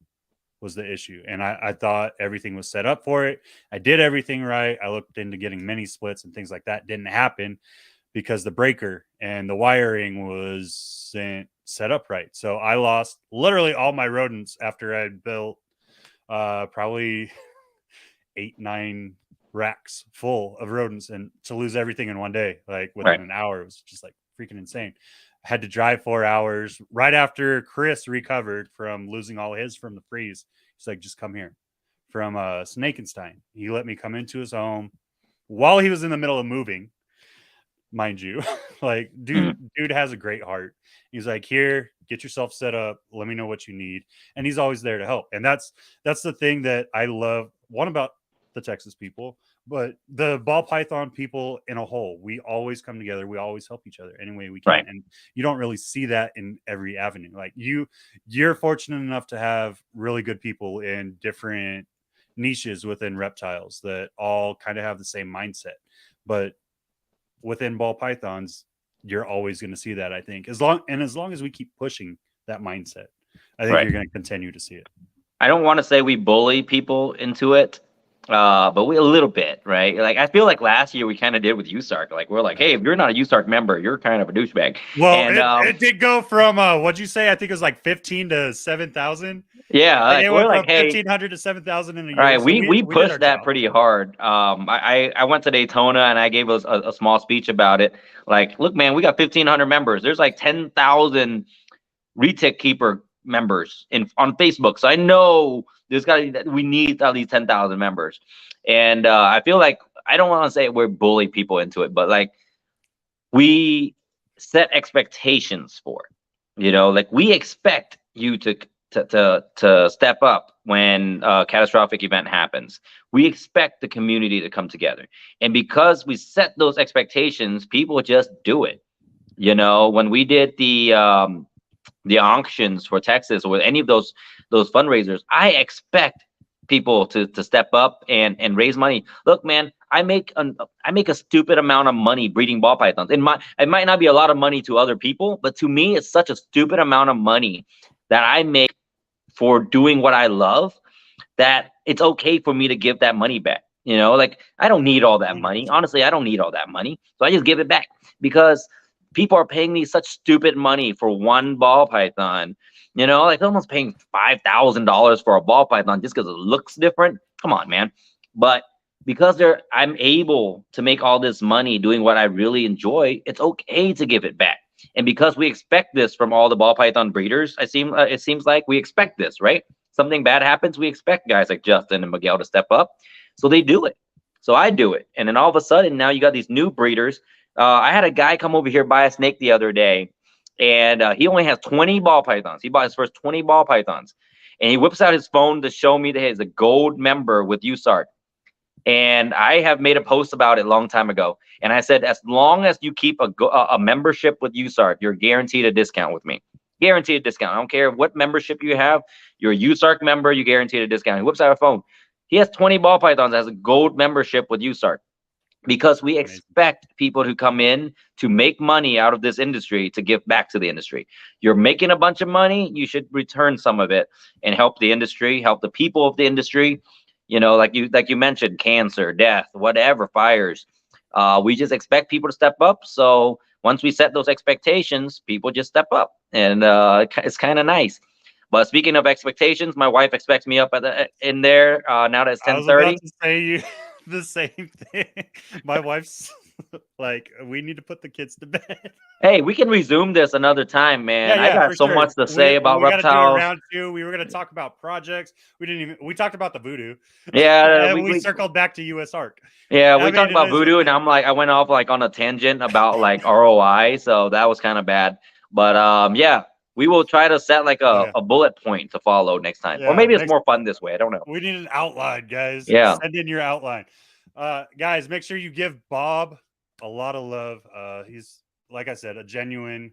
was the issue. And I thought everything was set up for it. I did everything right. I looked into getting mini splits and things like that. Didn't happen because the breaker and the wiring wasn't set up right. So I lost literally all my rodents after I built probably 8-9 racks full of rodents, and to lose everything in one day, like within an hour, it was just like freaking insane. I had to drive 4 hours right after Chris recovered from losing all his from the freeze. He's like, just come here from Snakenstein. He let me come into his home while he was in the middle of moving, mind you. Like, dude has a great heart. He's like, here, get yourself set up, let me know what you need, and he's always there to help. And that's the thing that I love, one, about the Texas people, but the ball python people in a whole. We always come together, we always help each other any way we can. And you don't really see that in every avenue. Like, you're fortunate enough to have really good people in different niches within reptiles that all kind of have the same mindset. But within ball pythons, you're always going to see that, I think, as long as we keep pushing that mindset, I think you're going to continue to see it. I don't want to say we bully people into it, but we a little bit, right? Like, I feel like last year we kind of did with USARK. Like, we're like, hey, if you're not a USARK member, you're kind of a douchebag. Well, and it did go from what'd you say? I think it was like 15 to 7,000. Yeah, like it went from like, hey, 1,500 to 7,000 in a year. All right, so we pushed that pretty hard. I went to Daytona and I gave us a small speech about it. Like, look, man, we got 1,500 members. There's like 10,000 Vivtec keeper members on Facebook. So I know we need at least 10,000 members. And I feel like, I don't want to say we're bully people into it, but like, we set expectations for it. You know, like, we expect you to step up when a catastrophic event happens. We expect the community to come together. And because we set those expectations, people just do it. You know, when we did the auctions for Texas or any of those fundraisers, I expect people to step up and raise money. Look, man, I make a stupid amount of money breeding ball pythons. It might not be a lot of money to other people, but to me, it's such a stupid amount of money that I make for doing what I love, that it's okay for me to give that money back. You know, like, I don't need all that money. Honestly, I don't need all that money. So I just give it back, because people are paying me such stupid money for one ball python. You know, like, almost paying $5,000 for a ball python just because it looks different. Come on, man. But because I'm able to make all this money doing what I really enjoy, it's okay to give it back. And because we expect this from all the ball python breeders, it seems like we expect this, right? Something bad happens, we expect guys like Justin and Miguel to step up. So they do it. So I do it. And then all of a sudden, now you got these new breeders. I had a guy come over here buy a snake the other day, and he only has 20 ball pythons. He bought his first 20 ball pythons. And he whips out his phone to show me that he's a gold member with USARK. And I have made a post about it a long time ago. And I said, as long as you keep a membership with USARK, you're guaranteed a discount with me. Guaranteed a discount. I don't care what membership you have. You're a USARK member, you guaranteed a discount. He whips out a phone. He has 20 ball pythons as a gold membership with USARK, because we expect people who come in to make money out of this industry to give back to the industry. You're making a bunch of money, you should return some of it and help the industry, help the people of the industry. You know, like you mentioned, cancer, death, whatever, fires. We just expect people to step up. So once we set those expectations, people just step up, and it's kind of nice. But speaking of expectations, my wife expects me up in there now that it's 10:30. I was about to say you the same thing. My wife's like, we need to put the kids to bed. Hey, we can resume this another time, man. I got so much to say about reptiles. We round 2. We were going to talk about projects. We talked about the voodoo. Yeah, and we circled back to USARK. Yeah, we talked about voodoo, and I went off like on a tangent about like ROI, so that was kind of bad. But yeah, we will try to set like a bullet point to follow next time, or maybe it's more fun this way. I don't know. We need an outline, guys. Yeah, send in your outline, guys. Make sure you give Bob a lot of love. He's, like I said, a genuinely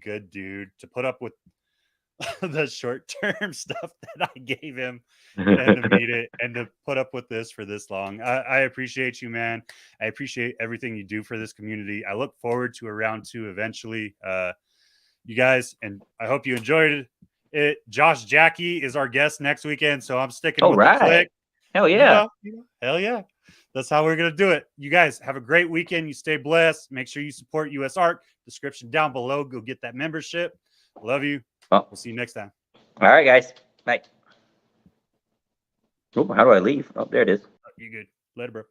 good dude to put up with the short-term stuff that I gave him and to meet it and to put up with this for this long. I appreciate you, man. I appreciate everything you do for this community. I look forward to a round 2 eventually. You guys, and I hope you enjoyed Josh Jackie is our guest next weekend, so I'm sticking All with right. the click. Hell yeah. Hell yeah. That's how we're going to do it. You guys have a great weekend. You stay blessed. Make sure you support USARK. Description down below. Go get that membership. Love you. Oh. We'll see you next time. All right, guys. Bye. Oh, how do I leave? Oh, there it is. You good. Later, bro.